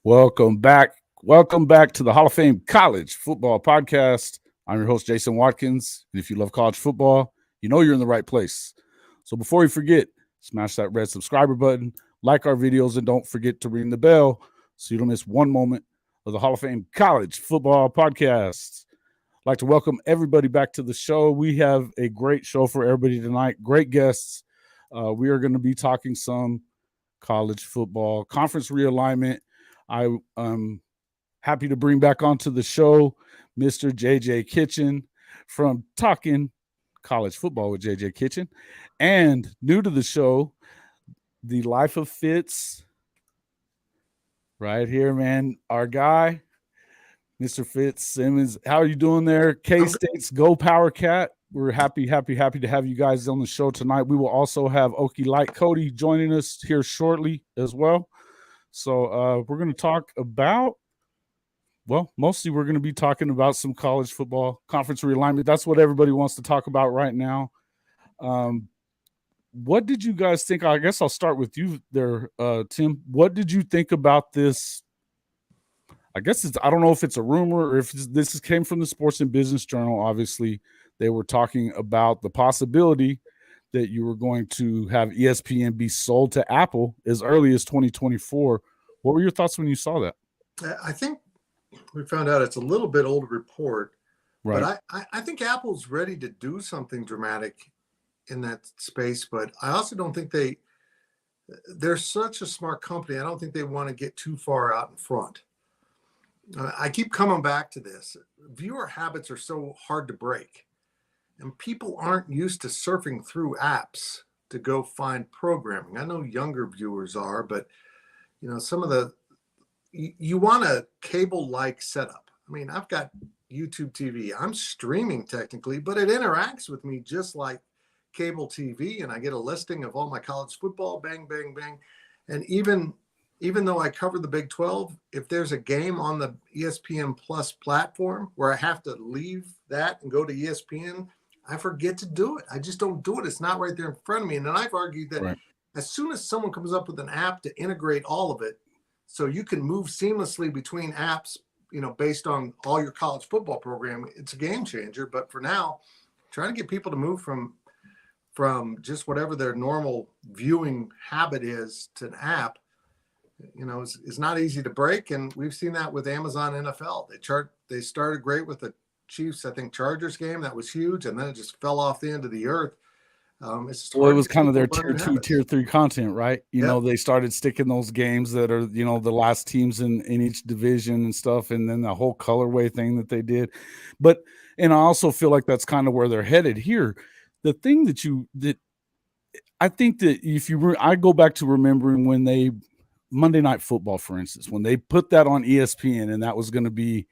Welcome back. Welcome back to the Hall of Fame College Football Podcast. I'm your host, Jason Watkins. And if you love college football, you know you're in the right place. So before you forget, smash that red subscriber button, like our videos, and don't forget to ring the bell so you don't miss one moment of the Hall of Fame College Football Podcast. I'd like to welcome everybody back to the show. We have a great show for everybody tonight. Great guests. We are going to be talking some college football conference realignment. I'm happy to bring back onto the show Mr. J.J. Kitchen from Talking College Football with J.J. Kitchen. And new to the show, the Life of Fitz. Right here, man. Our guy, Mr. Fitzsimmons. How are you doing there? K-State's Go Power Cat. We're happy to have you guys on the show tonight. We will also have Okie Light Cody joining us here shortly as well. So we're going to talk about, mostly we're going to be talking about some college football conference realignment. That's what everybody wants to talk about right now. What did you guys think? I guess I'll start with you there, Tim. What did you think about this? I guess I don't know if it's a rumor or if this came from the Sports and Business Journal. Obviously, they were talking about the possibility that you were going to have ESPN be sold to Apple as early as 2024. What were your thoughts when you saw that? I think we found out it's a little bit old report, right? But I think Apple's ready to do something dramatic in that space. But I also don't think they're such a smart company. I don't think they want to get too far out in front. I keep coming back to this. Viewer habits are so hard to break. And people aren't used to surfing through apps to go find programming. I know younger viewers are, but some of you want a cable-like setup. I mean, I've got YouTube TV. I'm streaming technically, but it interacts with me just like cable TV, and I get a listing of all my college football, bang, bang, bang. And even though I cover the Big 12, if there's a game on the ESPN Plus platform where I have to leave that and go to ESPN, I forget to do it. I just don't do it. It's not right there in front of me. And then I've argued that as soon as someone comes up with an app to integrate all of it, so you can move seamlessly between apps, based on all your college football program, it's a game changer. But for now, trying to get people to move from just whatever their normal viewing habit is to an app, is not easy to break. And we've seen that with Amazon NFL. They started great with the Chiefs, I think, Chargers game. That was huge. And then it just fell off the end of the earth. It was kind of their tier 2, tier 3 content, right? They started sticking those games that are, the last teams in each division and stuff. And then the whole colorway thing that they did. And I also feel like that's kind of where they're headed here. The thing that I think that I go back to remembering when Monday Night Football, for instance, when they put that on ESPN and that was going to be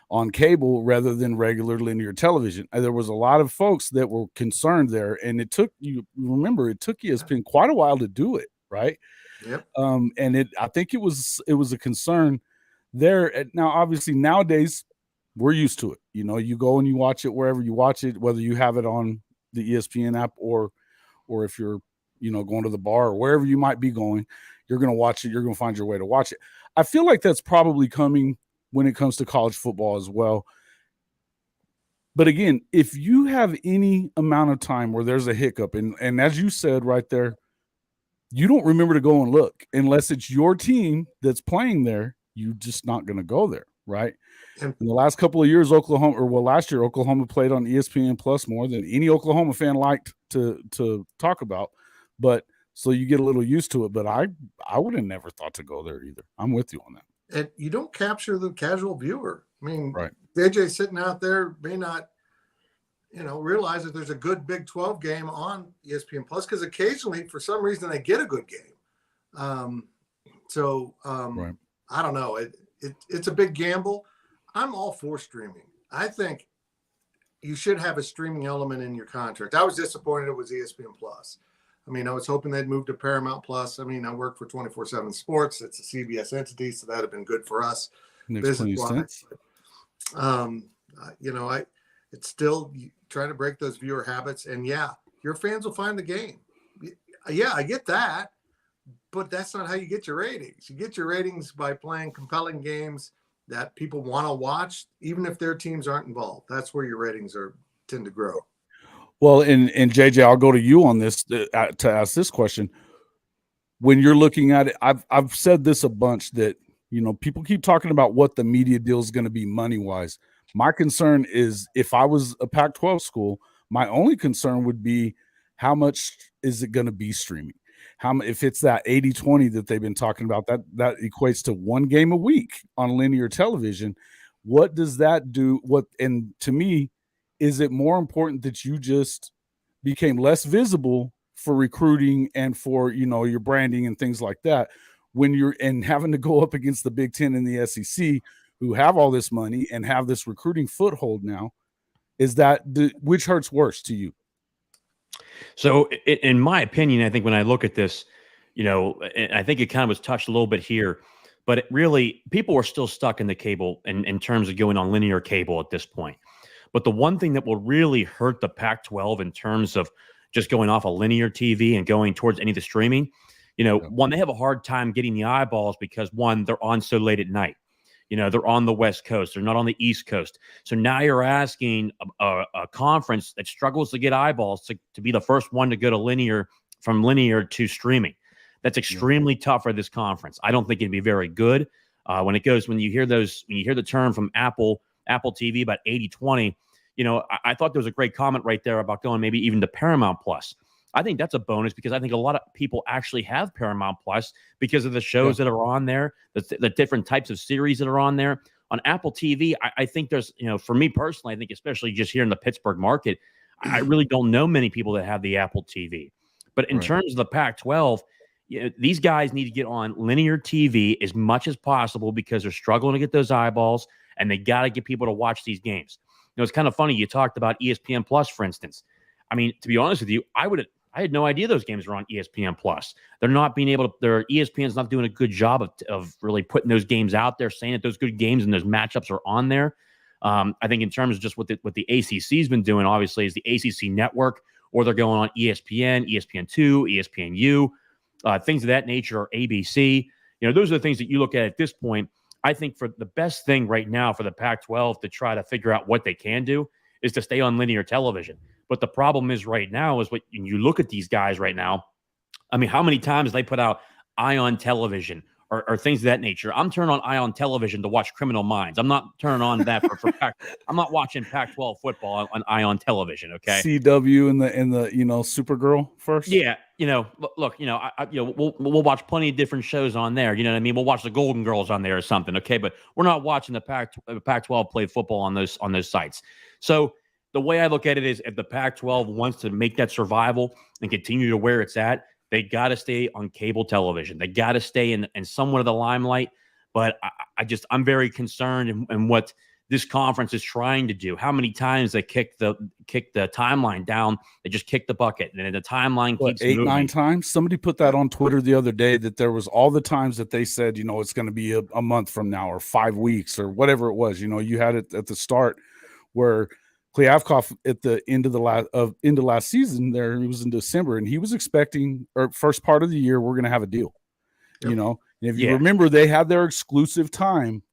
on cable rather than regular linear television. There was a lot of folks that were concerned there, and it took ESPN quite a while to do it, right? Yep. And I think it was a concern there. Now, obviously, nowadays we're used to it. You go and you watch it wherever you watch it, whether you have it on the ESPN app or if you're going to the bar or wherever you might be going, you're going to watch it. You're going to find your way to watch it. I feel like that's probably coming when it comes to college football as well. But again, if you have any amount of time where there's a hiccup, and as you said right there, you don't remember to go and look unless it's your team that's playing there. You're just not going to go there, right? In the last couple of years, last year, Oklahoma played on ESPN Plus more than any Oklahoma fan liked to talk about. But so you get a little used to it. But I would have never thought to go there either. I'm with you on that. And you don't capture the casual viewer. I mean, right. JJ sitting out there may not, realize that there's a good Big 12 game on ESPN Plus because occasionally, for some reason, they get a good game. Right. I don't know. It's a big gamble. I'm all for streaming. I think you should have a streaming element in your contract. I was disappointed it was ESPN Plus. I mean, I was hoping they'd move to Paramount Plus. I mean, I work for 24/7 Sports. It's a CBS entity, so that'd have been good for us. Business-wise. It's still trying to break those viewer habits. And yeah, your fans will find the game. Yeah, I get that. but that's not how you get your ratings. You get your ratings by playing compelling games that people want to watch, even if their teams aren't involved. That's where your ratings tend to grow. Well, and JJ, I'll go to you on this to ask this question. When you're looking at it, I've said this a bunch that, people keep talking about what the media deal is going to be money wise. My concern is, if I was a Pac-12 school, my only concern would be how much is it going to be streaming? If it's that 80-20 that they've been talking about, that equates to one game a week on linear television. What does that do? And to me, is it more important that you just became less visible for recruiting and for, your branding and things like that, when you're having to go up against the Big Ten and the SEC, who have all this money and have this recruiting foothold now? Is that which hurts worse to you? So in my opinion, I think when I look at this, I think it kind of was touched a little bit here, but really people are still stuck in the cable in terms of going on linear cable at this point. But the one thing that will really hurt the Pac-12 in terms of just going off a linear TV and going towards any of the streaming, one, they have a hard time getting the eyeballs because, one, they're on so late at night. They're on the West Coast. They're not on the East Coast. So now you're asking a conference that struggles to get eyeballs to be the first one to go to from linear to streaming. That's extremely tough for this conference. I don't think it'd be very good. When you hear the term from Apple TV about 80-20, I thought there was a great comment right there about going maybe even to Paramount Plus. I think that's a bonus because I think a lot of people actually have Paramount Plus because of the shows that are on there, the different types of series that are on there. On Apple TV, I think there's, for me personally, I think especially just here in the Pittsburgh market, I really don't know many people that have the Apple TV. But in terms of the Pac-12, these guys need to get on linear TV as much as possible because they're struggling to get those eyeballs, and they got to get people to watch these games. It's kind of funny. You talked about ESPN Plus, for instance. I mean, to be honest with you, I had no idea those games were on ESPN Plus. They're not being able to. ESPN's not doing a good job of really putting those games out there, saying that those good games and those matchups are on there. I think in terms of just what the ACC's been doing, obviously, is the ACC network, or they're going on ESPN, ESPN2, ESPNU, things of that nature, or ABC. Those are the things that you look at this point. I think for the best thing right now for the Pac-12 to try to figure out what they can do is to stay on linear television. But the problem is right now is when you look at these guys right now, I mean, how many times they put out Ion Television or things of that nature? I'm turning on Ion Television to watch Criminal Minds. I'm not turning on that for I'm not watching Pac-12 football on Ion Television. Okay, CW and the Supergirl first. Yeah, look, we'll watch plenty of different shows on there. You know what I mean? We'll watch the Golden Girls on there or something. Okay, but we're not watching the Pac-12 play football on those sites. So the way I look at it is, if the Pac-12 wants to make that survival and continue to where it's at, they got to stay on cable television. They got to stay in somewhat of the limelight. But I'm very concerned in what this conference is trying to do. How many times they kick the timeline down? They just kick the bucket, and then the timeline keeps 8, moving. 9 times. Somebody put that on Twitter the other day, that there was all the times that they said, it's going to be a month from now or 5 weeks or whatever it was. You had it at the start where Kliavkoff at the end of last season, there, it was in December, and he was expecting, or first part of the year, we're going to have a deal. Yep. And if you remember, they had their exclusive time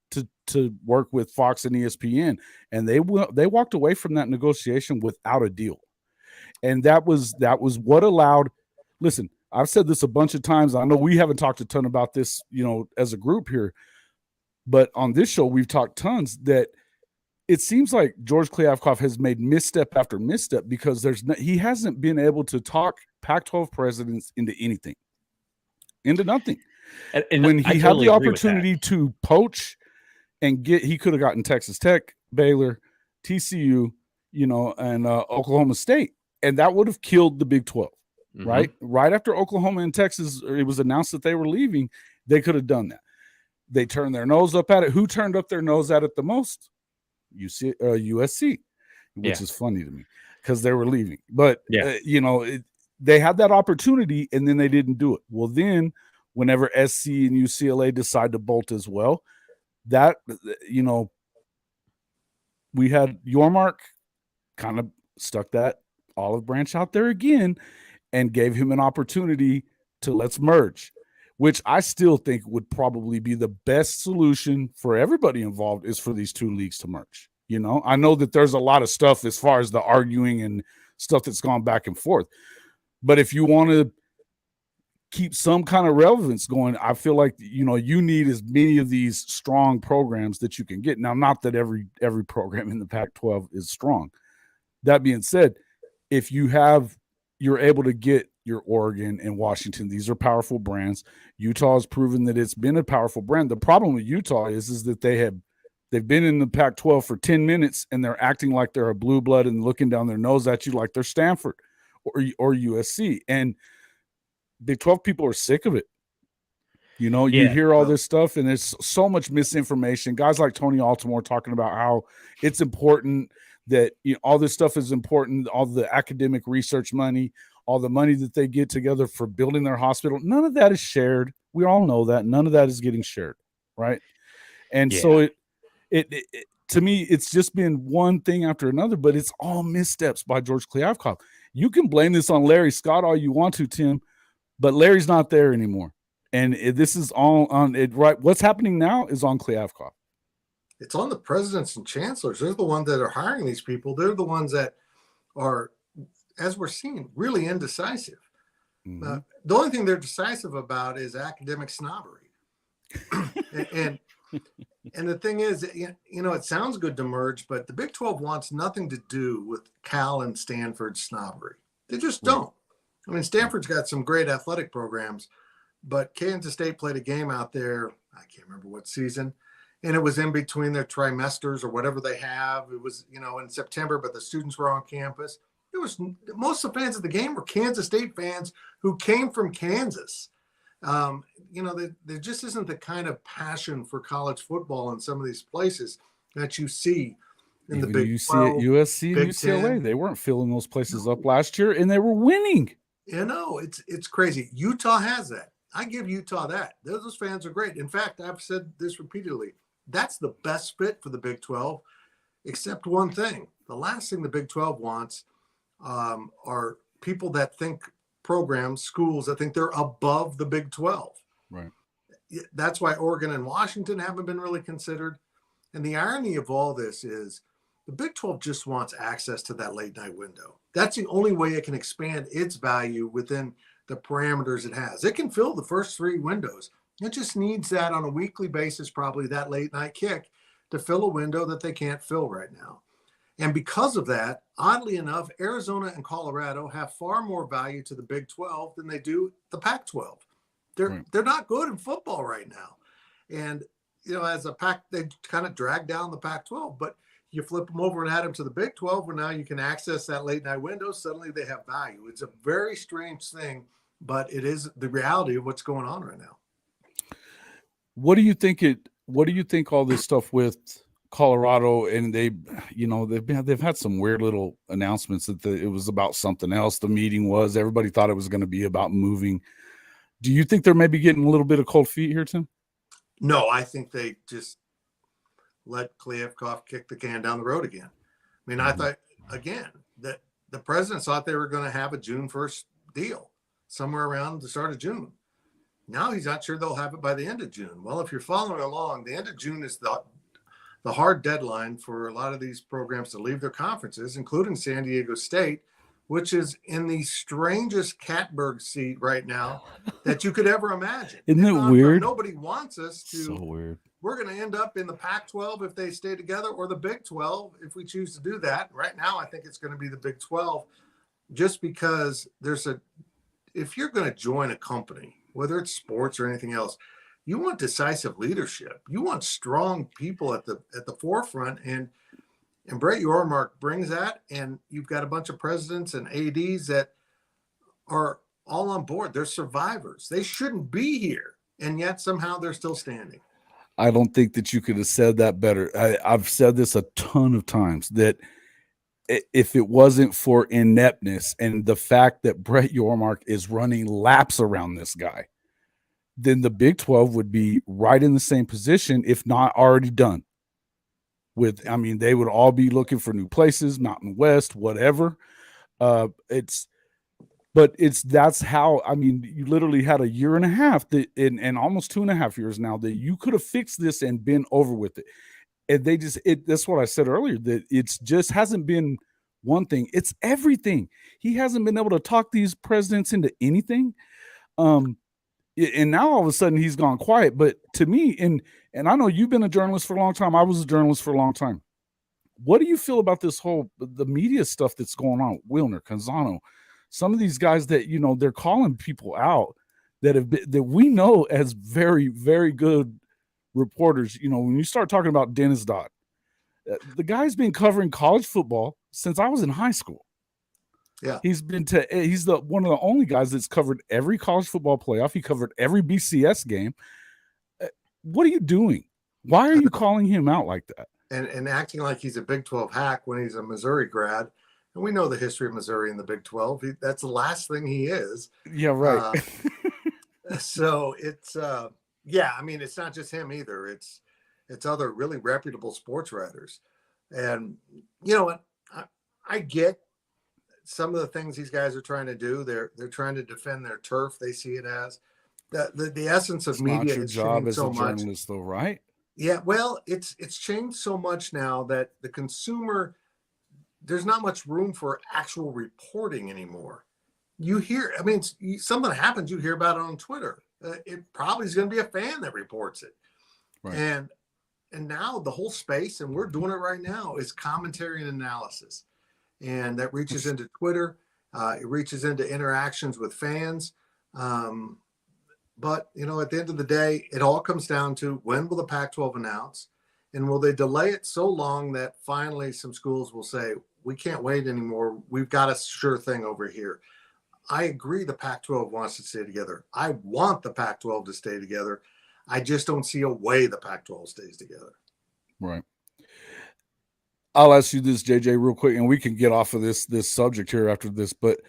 to work with Fox and ESPN, and they walked away from that negotiation without a deal. And that was what allowed. Listen, I've said this a bunch of times. I know we haven't talked a ton about this, as a group here, but on this show we've talked tons that it seems like George Kliavkoff has made misstep after misstep because he hasn't been able to talk Pac-12 presidents into anything, into nothing. And when he had the opportunity to poach and he could have gotten Texas Tech, Baylor, TCU, and Oklahoma State, and that would have killed the Big 12, right? Right after Oklahoma and Texas, it was announced that they were leaving, they could have done that. They turned their nose up at it. Who turned up their nose at it the most? USC, which is funny to me because they were leaving. But, they had that opportunity and then they didn't do it. Well, then whenever SC and UCLA decide to bolt as well, that, we had Yormark kind of stuck that olive branch out there again and gave him an opportunity to let's merge. which I still think would probably be the best solution for everybody involved, is for these two leagues to merge. You know, I know that there's a lot of stuff as far as the arguing and stuff that's gone back and forth. But if you want to keep some kind of relevance going, I feel like, you know, you need as many of these strong programs that you can get. Now, not that every program in the Pac-12 is strong. That being said, if you're able to get your Oregon and Washington, these are powerful brands. Utah has proven that it's been a powerful brand. The problem with Utah is that they've been in the Pac-12 for 10 minutes and they're acting like they're a blue blood and looking down their nose at you like they're Stanford or USC. And Big 12 people are sick of it. You know, you hear all this stuff and there's so much misinformation. Guys like Tony Altimore talking about how it's important that, you know, all this stuff is important, all the academic research money, all the money that they get together for building their hospital. None of that is shared. We all know that. None of that is getting shared, right? And so it to me, it's just been one thing after another, but it's all missteps by George Kliavkoff. You can blame this on Larry Scott all you want to, Tim, but Larry's not there anymore. And this is all on it, right? What's happening now is on Kliavkoff. It's on the presidents and chancellors. They're the ones that are hiring these people. They're the ones that are, as we're seeing, really indecisive. Mm-hmm. The only thing they're decisive about is academic snobbery. and the thing is, you know, it sounds good to merge, but the Big 12 wants nothing to do with Cal and Stanford snobbery. They just don't. I mean, Stanford's got some great athletic programs, but Kansas State played a game out there, I can't remember what season, and it was in between their trimesters or whatever they have. It was, you know, in September, but the students were on campus. It was, most of the fans of the game were Kansas State fans who came from Kansas. You know, there just isn't the kind of passion for college football in some of these places that you see in the Big 12. You see at USC and UCLA, 10. They weren't filling those places up last year, and they were winning. You know, it's crazy. Utah has that. I give Utah that. Those fans are great. In fact, I've said this repeatedly. That's the best fit for the Big 12, except one thing. The last thing the Big 12 wants are people that think programs, schools that think they're above the Big 12. Right. That's why Oregon and Washington haven't been really considered. And the irony of all this is the Big 12 just wants access to that late night window. That's the only way it can expand its value within the parameters it has. It can fill the first three windows. It just needs that on a weekly basis, probably that late night kick, to fill a window that they can't fill right now. And because of that, oddly enough, Arizona and Colorado have far more value to the Big 12 than they do the Pac-12. They're not good in football right now. And, you know, as a Pac, they kind of drag down the Pac-12, but you flip them over and add them to the Big 12, where now you can access that late night window. Suddenly they have value. It's a very strange thing, but it is the reality of what's going on right now. What do you think all this stuff with Colorado, and they've had some weird little announcements that it was about something else. The meeting was, everybody thought it was going to be about moving. Do you think they're maybe getting a little bit of cold feet here, Tim? No, I think they just let Kliavkoff kick the can down the road again. I mean, I thought, again, that the presidents thought they were going to have a June 1st deal somewhere around the start of June. Now he's not sure they'll have it by the end of June. Well, if you're following along, the end of June is the hard deadline for a lot of these programs to leave their conferences, including San Diego State, which is in the strangest catbird seat right now that you could ever imagine. Isn't it weird? Nobody wants us to. So weird. We're going to end up in the Pac-12 if they stay together, or the Big 12 if we choose to do that. Right now, I think it's going to be the Big 12, just because if you're going to join a company, whether it's sports or anything else, you want decisive leadership. You want strong people at the forefront, and Brett Yormark brings that. And you've got a bunch of presidents and ADs that are all on board. They're survivors. They shouldn't be here, and yet somehow they're still standing. I don't think that you could have said that better. I've said this a ton of times, that if it wasn't for ineptness and the fact that Brett Yormark is running laps around this guy, then the Big 12 would be right in the same position, if not already done. They would all be looking for new places, Mountain West, whatever. But that's how, I mean, you literally had a year and a half and almost 2.5 years now that you could have fixed this and been over with it. And that's what I said earlier, that it's just hasn't been one thing. It's everything. He hasn't been able to talk these presidents into anything. And now all of a sudden he's gone quiet. But to me, and I know you've been a journalist for a long time. I was a journalist for a long time. What do you feel about this the media stuff that's going on? Wilner, Canzano, some of these guys that, they're calling people out that we know as very, very good reporters. When you start talking about Dennis Dodd, the guy's been covering college football since I was in high school. Yeah, he's one of the only guys that's covered every college football playoff. He covered every BCS game. What are you doing? Why are you calling him out like that? And acting like he's a Big 12 hack when he's a Missouri grad. And we know the history of Missouri in the Big 12. That's the last thing he is. Yeah, right. So it's, I mean, it's not just him either. It's other really reputable sports writers. And you know what? I get some of the things these guys are trying to do. They're trying to defend their turf. They see it as the essence of media has changed so much. Journalist, though, right? Yeah, well, it's changed so much now that the consumer, there's not much room for actual reporting anymore. You hear, I mean, something happens, you hear about it on Twitter. It probably is going to be a fan that reports it. Right. And now the whole space, and we're doing it right now, is commentary and analysis. And that reaches into Twitter. It reaches into interactions with fans. But, at the end of the day, it all comes down to when will the Pac-12 announce, and will they delay it so long that finally some schools will say, we can't wait anymore. We've got a sure thing over here. I agree the Pac-12 wants to stay together. I want the Pac-12 to stay together. I just don't see a way the Pac-12 stays together. Right. I'll ask you this, JJ, real quick, and we can get off of this subject here after this, but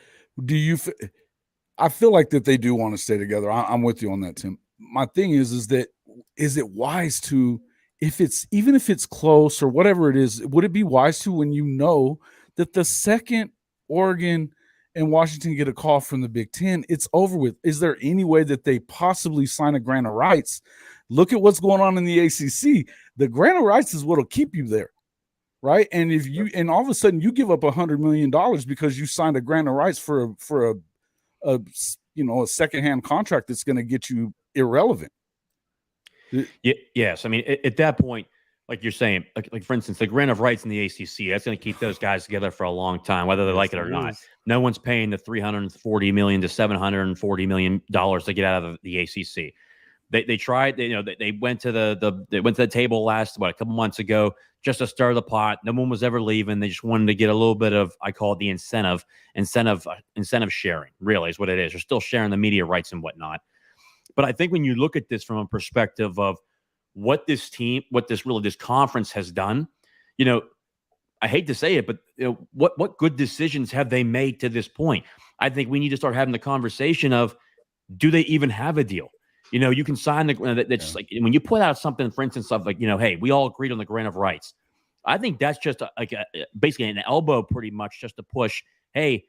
I feel like that they do want to stay together. I'm with you on that, Tim. My thing is it wise to, even if it's close or whatever it is, would it be wise to, when you know that the second Oregon and Washington get a call from the Big Ten, it's over with? Is there any way that they possibly sign a grant of rights? Look at what's going on in the ACC. The grant of rights is what'll keep you there, right? And and all of a sudden you give up $100 million because you signed a grant of rights for a secondhand contract that's going to get you irrelevant. Yes. I mean, at that point, like you're saying, like for instance, the grant of rights in the ACC, that's going to keep those guys together for a long time, whether they like it or not. No one's paying the $340 million to $740 million to get out of the ACC. They tried, they went to the table a couple months ago just to stir the pot. No one was ever leaving. They just wanted to get a little bit of, I call it the incentive sharing, really is what it is. They're still sharing the media rights and whatnot. But I think when you look at this from a perspective of what this conference has done, I hate to say it, but what good decisions have they made to this point? I think we need to start having the conversation of, do they even have a deal? You can sign that's like when you put out something, for instance, of like, hey, we all agreed on the grant of rights. I think that's just basically an elbow, pretty much, just to push. Hey,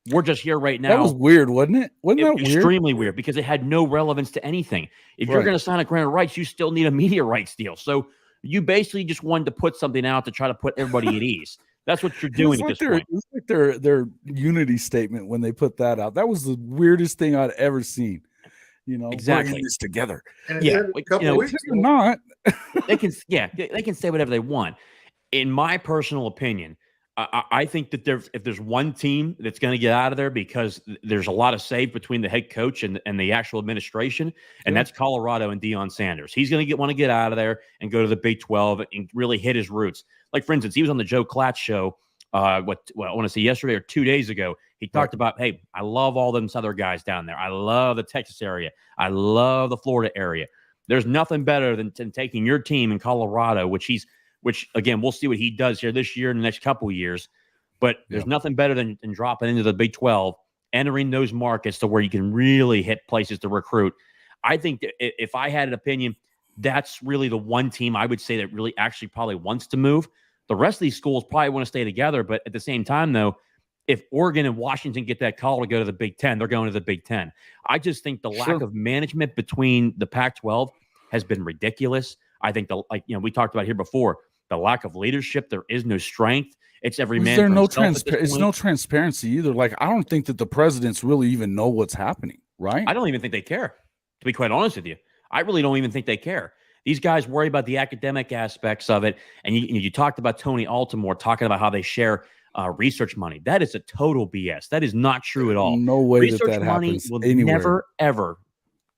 we're just here right now. That was weird, wasn't it? Wasn't that weird? Extremely weird, because it had no relevance to anything. If you're going to sign a grant of rights, you still need a media rights deal. So you basically just wanted to put something out to try to put everybody at ease. That's what you're doing at this point. It was like their unity statement when they put that out. That was the weirdest thing I'd ever seen. Exactly. We're in this together. And Not. they can say whatever they want. In my personal opinion, I think that if there's one team that's going to get out of there because there's a lot of save between the head coach and the actual administration, and that's Colorado and Deion Sanders. He's going to want to get out of there and go to the Big 12 and really hit his roots. Like, for instance, he was on the Joe Klatt show, I want to say yesterday or 2 days ago. He talked about, hey, I love all them other guys down there. I love the Texas area. I love the Florida area. There's nothing better than taking your team in Colorado, which again, we'll see what he does here this year and the next couple of years. But there's nothing better than dropping into the Big 12, entering those markets to where you can really hit places to recruit. I think that if I had an opinion, that's really the one team I would say that really actually probably wants to move. The rest of these schools probably want to stay together. But at the same time, though, if Oregon and Washington get that call to go to the Big Ten, they're going to the Big Ten. I just think the lack of management between the Pac-12 has been ridiculous. I think we talked about here before, the lack of leadership. There is no strength. It's every man. There no it's no transparency either. Like, I don't think that the presidents really even know what's happening, right? I don't even think they care, to be quite honest with you. I really don't even think they care. These guys worry about the academic aspects of it. And you talked about Tony Altimore talking about how they share research money. That is a total BS. That is not true at all. No way research that happens will anywhere. Never, ever.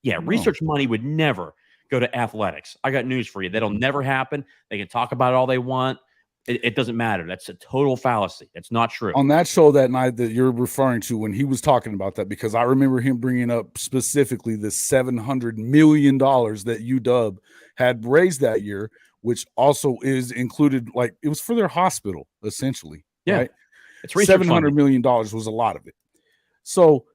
Yeah, no. Research money would never go to athletics. I got news for you. That'll never happen. They can talk about it all they want. It doesn't matter. That's a total fallacy. That's not true. On that show that night that you're referring to, when he was talking about that, because I remember him bringing up specifically the $700 million that UW had raised that year, which also is included, like, it was for their hospital, essentially. Yeah. Right? It's $700 million was a lot of it. So,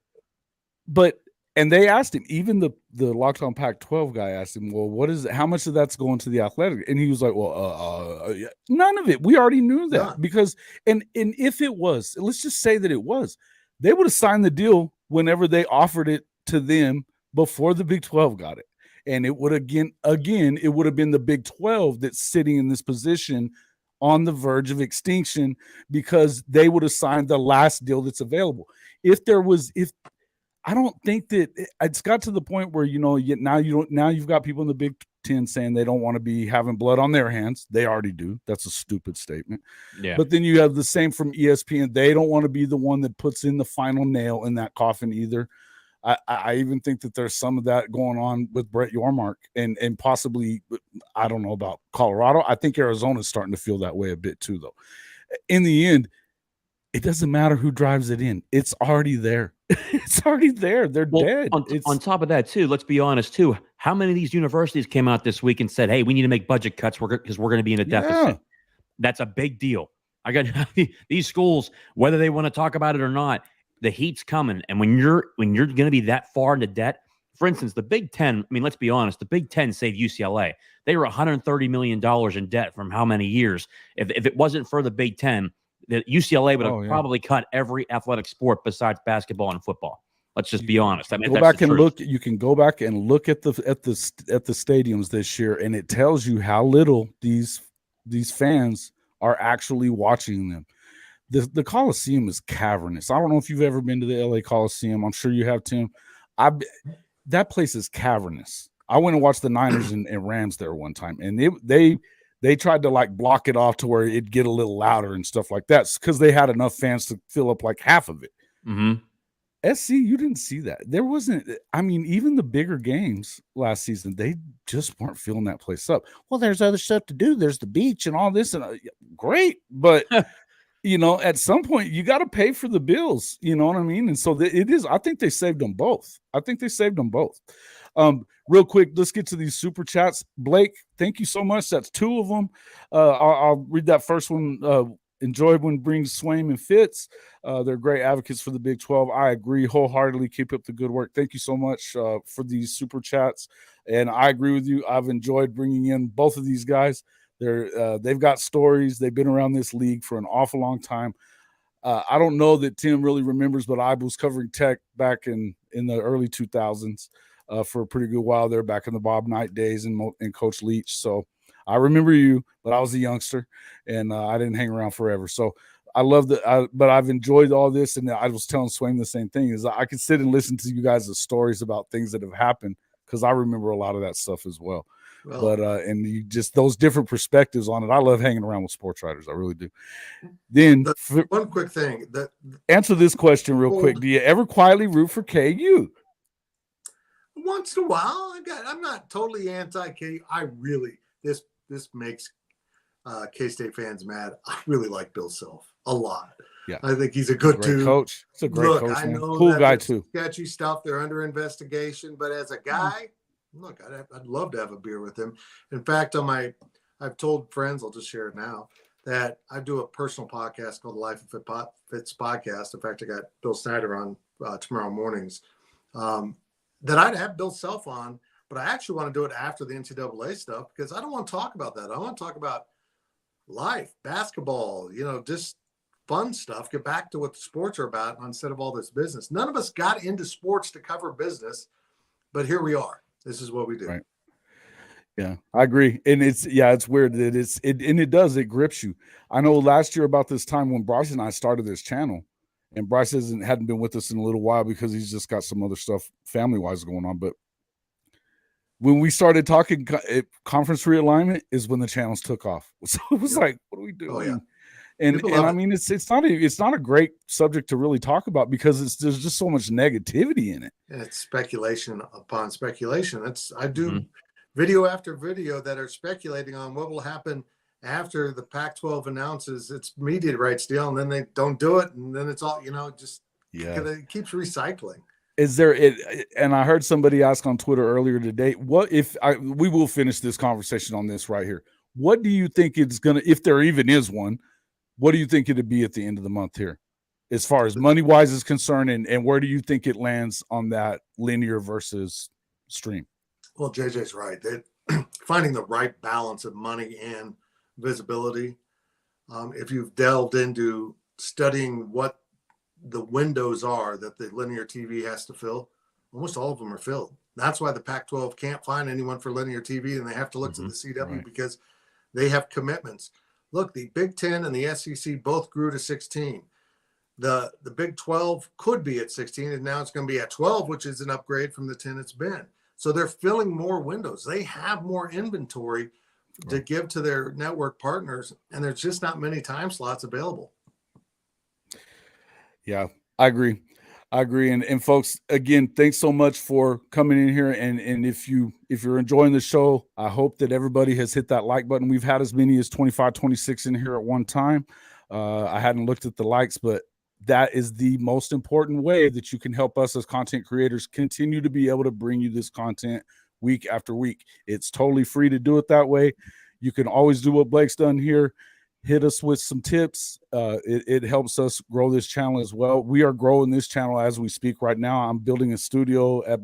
and they asked him, even the Locked On Pac-12 guy asked him, well, what is it? How much of that's going to the athletic? And he was like, well, none of it. We already knew that because, and if it was, let's just say that it was, they would have signed the deal whenever they offered it to them before the Big 12 got it. And it would again, it would have been the Big 12 that's sitting in this position on the verge of extinction because they would have signed the last deal that's available. I don't think that it's got to the point where, now you've got people in the Big Ten saying they don't want to be having blood on their hands. They already do. That's a stupid statement. Yeah. But then you have the same from ESPN. They don't want to be the one that puts in the final nail in that coffin either. I even think that there's some of that going on with Brett Yormark and possibly, I don't know about Colorado. I think Arizona's starting to feel that way a bit too, though. In the end, it doesn't matter who drives it in. It's already there. It's already there. They're dead. On top of that, too, let's be honest, too. How many of these universities came out this week and said, hey, we need to make budget cuts because we're going to be in a deficit? Yeah. That's a big deal. I got these schools, whether they want to talk about it or not, the heat's coming. And when you're going to be that far into debt, for instance, the Big Ten, I mean, let's be honest, the Big Ten saved UCLA. They were $130 million in debt from how many years? If it wasn't for the Big Ten, the UCLA would have probably cut every athletic sport besides basketball and football. Let's just be honest. I mean, go back and look. You can go back and look at the stadiums this year, and it tells you how little these fans are actually watching them. The Coliseum is cavernous. I don't know if you've ever been to the LA Coliseum. I'm sure you have, Tim. That place is cavernous. I went and watched the Niners and Rams there one time, and they tried to like block it off to where it'd get a little louder and stuff like that because they had enough fans to fill up like half of it. Mm-hmm. SC, you didn't see that. There wasn't, I mean, even the bigger games last season, they just weren't filling that place up. Well, there's other stuff to do. There's the beach and all this, and great. But, at some point, you got to pay for the bills. You know what I mean? And so it is, I think they saved them both. Real quick, let's get to these super chats. Blake, thank you so much. That's 2 of them. I'll read that first one. Enjoyed when brings Swain and Fitz. They're great advocates for the Big 12. I agree wholeheartedly. Keep up the good work. Thank you so much for these super chats. And I agree with you. I've enjoyed bringing in both of these guys. They've got stories. They've been around this league for an awful long time. I don't know that Tim really remembers, but I was covering Tech back in the early 2000s for a pretty good while there, back in the Bob Knight days and Coach Leach. So I remember you, but I was a youngster and I didn't hang around forever. So I love but I've enjoyed all this. And I was telling Swain the same thing, is I could sit and listen to you guys' stories about things that have happened because I remember a lot of that stuff as well. But and you just those different perspectives on it. I love hanging around with sports writers. I really do. Then one quick thing answer this question real quick. Do you ever quietly root for KU? Once in a while. I'm not totally anti-KU. This makes K-State fans mad. I really like Bill Self a lot. Yeah, I think he's a good dude. Coach. It's a great coach. I know cool guy too. Sketchy stuff. They're under investigation, but as a guy, look, I'd love to have a beer with him. In fact, I've told friends, I'll just share it now, that I do a personal podcast called the Life of Fitz podcast. In fact, I got Bill Snyder on tomorrow mornings. That I'd have Bill Self on, but I actually want to do it after the NCAA stuff because I don't want to talk about that. I want to talk about life, basketball, just fun stuff. Get back to what the sports are about instead of all this business. None of us got into sports to cover business, but here we are. This is what we do. Right. Yeah, I agree. And it's weird that it grips you. I know last year about this time when Bryce and I started this channel, and Bryce hadn't been with us in a little while because he's just got some other stuff family-wise going on. But when we started talking conference realignment is when the channels took off. So it was like, what are we doing? Oh, yeah. And I mean, it's not a great subject to really talk about because there's just so much negativity in it. And it's speculation upon speculation. I do video after video that are speculating on what will happen after the Pac-12 announces its media rights deal, and then they don't do it, and then it's all it keeps recycling. Is there and I heard somebody ask on Twitter earlier today, we will finish this conversation on this right here. What do you think it's gonna, if there even is one, what do you think it'd be at the end of the month here, as far as money wise is concerned, and where do you think it lands on that linear versus stream? Well, JJ's right. Finding the right balance of money and visibility. If you've delved into studying what the windows are that the linear TV has to fill, almost all of them are filled. That's why the Pac-12 can't find anyone for linear TV, and they have to look to the CW because they have commitments. Look, the Big Ten and the SEC both grew to 16. The Big 12 could be at 16, and now it's going to be at 12, which is an upgrade from the 10 it's been. So they're filling more windows. They have more inventory to give to their network partners, and there's just not many time slots available. Yeah, I agree. And folks, again, thanks so much for coming in here. And if you're enjoying the show, I hope that everybody has hit that like button. We've had as many as 25, 26 in here at one time. I hadn't looked at the likes, but that is the most important way that you can help us as content creators continue to be able to bring you this content week after week. It's totally free to do it that way. You can always do what Blake's done here. Hit us with some tips. It helps us grow this channel as well. We are growing this channel as we speak right now. I'm building a studio at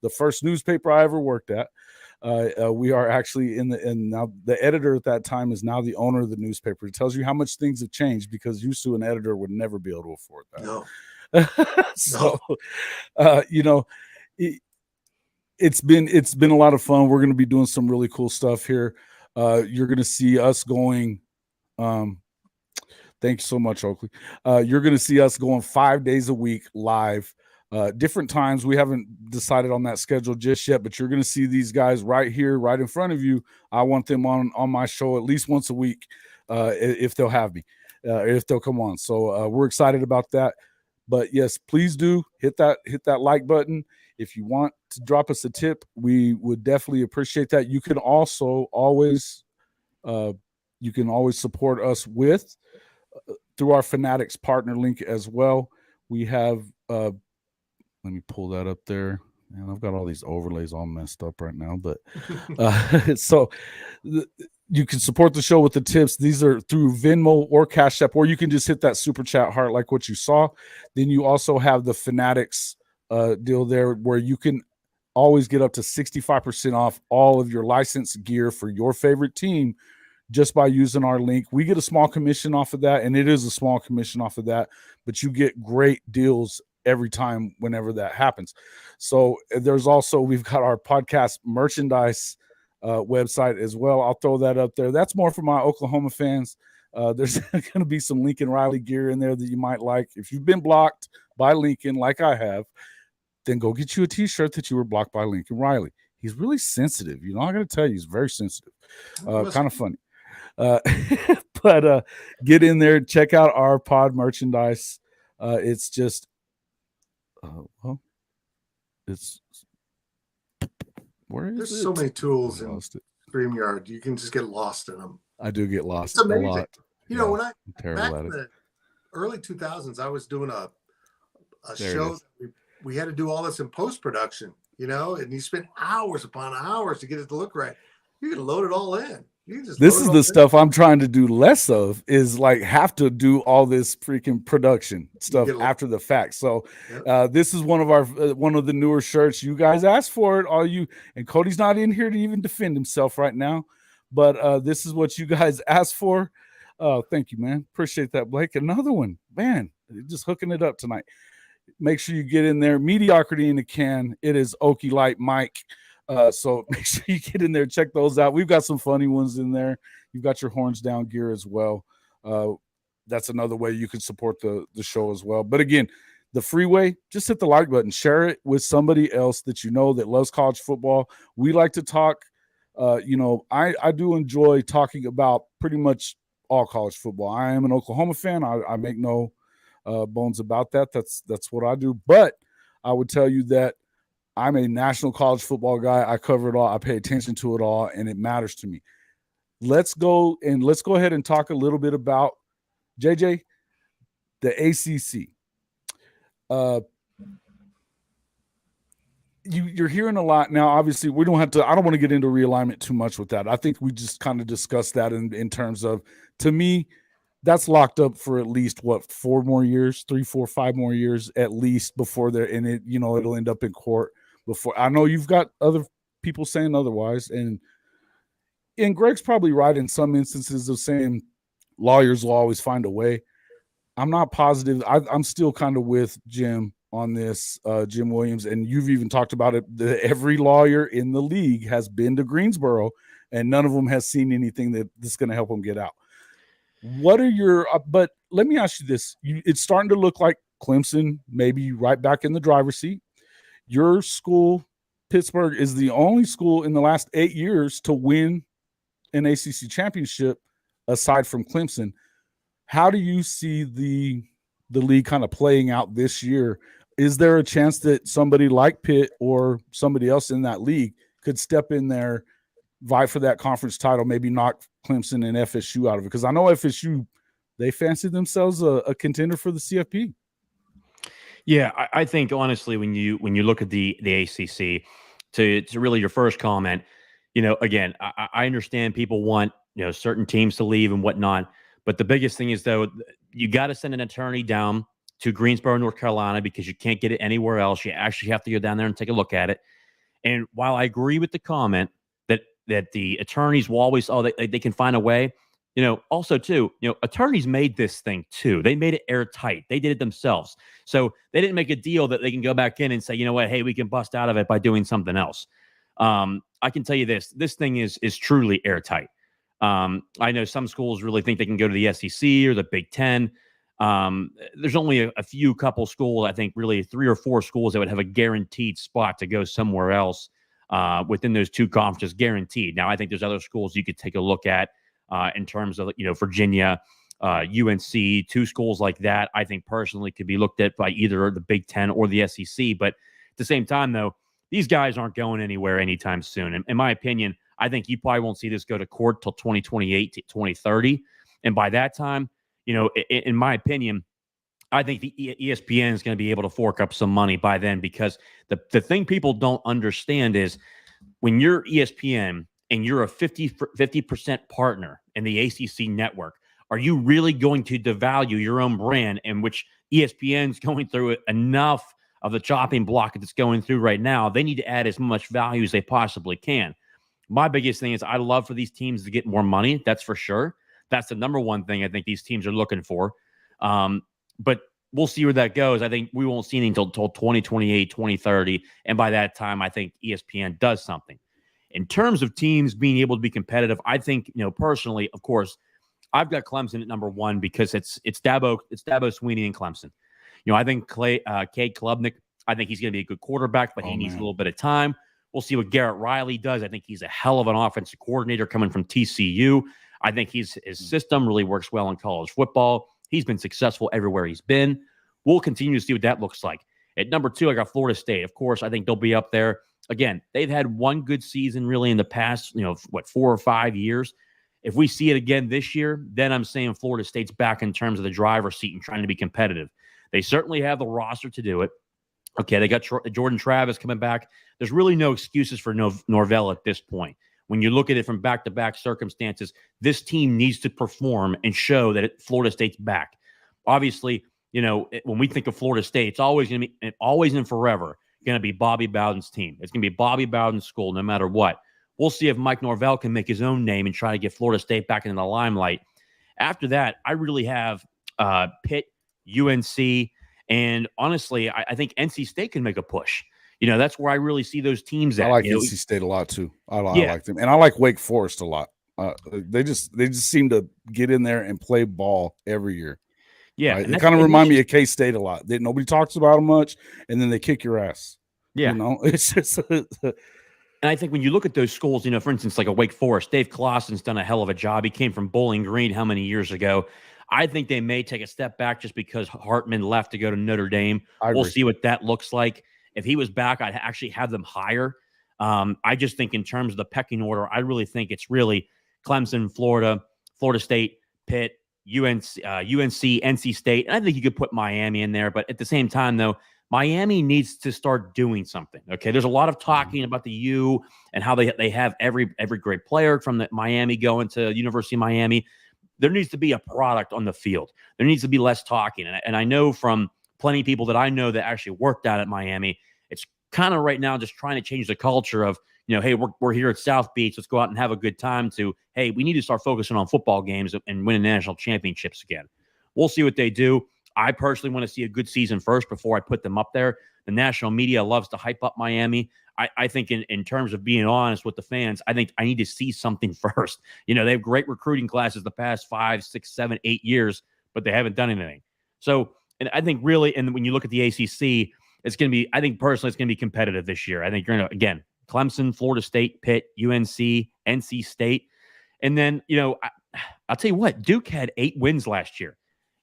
the first newspaper I ever worked at. We are actually and now the editor at that time is now the owner of the newspaper. It tells you how much things have changed, because used to an editor would never be able to afford that. No. So, it's been a lot of fun. We're going to be doing some really cool stuff here. You're going to see us going. Thank you so much, Oakley. You're going to see us going 5 days a week live, different times. We haven't decided on that schedule just yet, but you're going to see these guys right here, right in front of you. I want them on my show at least once a week, if they'll have me, if they'll come on. So we're excited about that. But yes, please do hit that like button. If you want to drop us a tip, we would definitely appreciate that. You can also always support us through our Fanatics partner link as well. We have, let me pull that up there. Man, I've got all these overlays all messed up right now, but you can support the show with the tips. These are through Venmo or Cash App, or you can just hit that super chat heart like what you saw. Then you also have the Fanatics deal there, where you can always get up to 65% off all of your licensed gear for your favorite team just by using our link. We get a small commission off of that, and it is a small commission off of that, but you get great deals every time whenever that happens. So we've got our podcast merchandise website as well. I'll throw that up there. That's more for my Oklahoma fans. There's going to be some Lincoln Riley gear in there that you might like. If you've been blocked by Lincoln like I have, then go get you a t-shirt that you were blocked by Lincoln Riley. He's really sensitive. I got to tell you, he's very sensitive. Kind of funny. But get in there, check out our pod merchandise. It's just there's so many tools in StreamYard. You can just get lost in them. I do get lost a lot. When back in the early 2000s, I was doing a show that we had to do all this in post-production, and you spend hours upon hours to get it to look right. You can load it all in. This is the stuff I'm trying to do less of, is like have to do all this freaking production stuff after the fact. So this is one of the newer shirts. You guys asked for it, and Cody's not in here to even defend himself right now, but this is what you guys asked for. Oh, thank you, man. Appreciate that, Blake. Another one, man. Just hooking it up tonight. Make sure you get in there. Mediocrity in the Can. It is Okie Light Mike. So make sure you get in there, check those out. We've got some funny ones in there. You've got your horns down gear as well. That's another way you can support the show as well. But again, the freeway, just hit the like button, share it with somebody else that you know that loves college football. We like to talk. I do enjoy talking about pretty much all college football. I am an Oklahoma fan. I make no bones about that. That's what I do. But I would tell you that I'm a national college football guy. I cover it all. I pay attention to it all, and it matters to me. Let's go ahead and talk a little bit about JJ, the ACC. You're hearing a lot now. Obviously, we don't have to. I don't want to get into realignment too much with that. I think we just kind of discussed that in terms of, to me, that's locked up for at least 4 more years, 3, 4, 5 more years at least before they're in it. It'll end up in court before. I know you've got other people saying otherwise, and Greg's probably right in some instances of saying lawyers will always find a way. I'm not positive. I'm still kind of with Jim on this, Jim Williams, and you've even talked about it. Every lawyer in the league has been to Greensboro, and none of them has seen anything that's going to help them get out. What are your but let me ask you this. It's starting to look like Clemson maybe right back in the driver's seat. Your school, Pittsburgh, is the only school in the last 8 years to win an ACC championship aside from Clemson. How do you see the league kind of playing out this year? Is there a chance that somebody like Pitt or somebody else in that league could step in there, vie for that conference title, maybe knock Clemson and FSU out of it? Because I know FSU, they fancy themselves a contender for the CFP. Yeah, I think honestly, when you look at the ACC, to really your first comment, again, I understand people want certain teams to leave and whatnot, but the biggest thing is, though, you got to send an attorney down to Greensboro, North Carolina, because you can't get it anywhere else. You actually have to go down there and take a look at it. And while I agree with the comment that the attorneys will always, they can find a way, also too, attorneys made this thing too. They made it airtight. They did it themselves. So they didn't make a deal that they can go back in and say, hey, we can bust out of it by doing something else. I can tell you this thing is truly airtight. I know some schools really think they can go to the SEC or the Big Ten. There's only a few couple schools, I think really 3 or 4 schools that would have a guaranteed spot to go somewhere else within those 2 conferences, guaranteed. Now, I think there's other schools you could take a look at in terms of, Virginia, UNC, 2 schools like that, I think personally could be looked at by either the Big Ten or the SEC. But at the same time, though, these guys aren't going anywhere anytime soon. In my opinion, I think you probably won't see this go to court till 2028 to 2030. And by that time, in my opinion, I think the ESPN is going to be able to fork up some money by then, because the thing people don't understand is when you're ESPN and you're a 50% partner in the ACC network, are you really going to devalue your own brand, in which ESPN's going through enough of the chopping block that's going through right now? They need to add as much value as they possibly can. My biggest thing is I love for these teams to get more money. That's for sure. That's the number one thing I think these teams are looking for. But we'll see where that goes. I think we won't see anything until 2028, 2030. And by that time, I think ESPN does something. In terms of teams being able to be competitive, I think, personally, of course, I've got Clemson at number 1 because it's Dabo, Swinney, and Clemson. I think Cade Klubnik, I think he's going to be a good quarterback, but he needs a little bit of time. We'll see what Garrett Riley does. I think he's a hell of an offensive coordinator coming from TCU. I think his system really works well in college football. He's been successful everywhere he's been. We'll continue to see what that looks like. At number 2, I got Florida State. Of course, I think they'll be up there. Again, they've had one good season really in the past, 4 or 5 years. If we see it again this year, then I'm saying Florida State's back in terms of the driver's seat and trying to be competitive. They certainly have the roster to do it. Okay, they got Jordan Travis coming back. There's really no excuses for Norvell at this point. When you look at it from back-to-back circumstances, this team needs to perform and show that Florida State's back. Obviously, when we think of Florida State, it's always going to be, always and forever, going to be Bobby Bowden's team. It's going to be Bobby Bowden's school no matter what. We'll see if Mike Norvell can make his own name and try to get Florida State back into the limelight. After that, I really have Pitt, UNC, and honestly, I think NC State can make a push. That's where I really see those teams at. I like NC State a lot too. I Yeah. like them, and I like Wake Forest a lot. They just seem to get in there and play ball every year. Yeah, right? They kind of remind me of K-State a lot. Nobody talks about them much, and then they kick your ass. Yeah, it's just. And I think when you look at those schools, for instance, like a Wake Forest, Dave Clawson's done a hell of a job. He came from Bowling Green how many years ago? I think they may take a step back just because Hartman left to go to Notre Dame. We'll see what that looks like. If he was back, I'd actually have them higher. I just think in terms of the pecking order, I really think it's really Clemson, Florida, Florida State, Pitt, UNC, NC State. And I think you could put Miami in there. But at the same time, though, Miami needs to start doing something. Okay, there's a lot of talking about the U and how they have every great player from the Miami going to University of Miami. There needs to be a product on the field. There needs to be less talking. And I know from plenty of people that I know that actually worked out at Miami, it's kind of right now just trying to change the culture of, hey, we're here at South Beach. Let's go out and have a good time to, hey, we need to start focusing on football games and winning national championships again. We'll see what they do. I personally want to see a good season first before I put them up there. The national media loves to hype up Miami. I think in terms of being honest with the fans, I think I need to see something first. They have great recruiting classes the past 5, 6, 7, 8 years, but they haven't done anything. So, and I think really, and when you look at the ACC, it's going to be, I think personally, it's going to be competitive this year. I think you're going to, again, Clemson, Florida State, Pitt, UNC, NC State. And then, I'll tell you what, Duke had 8 wins last year.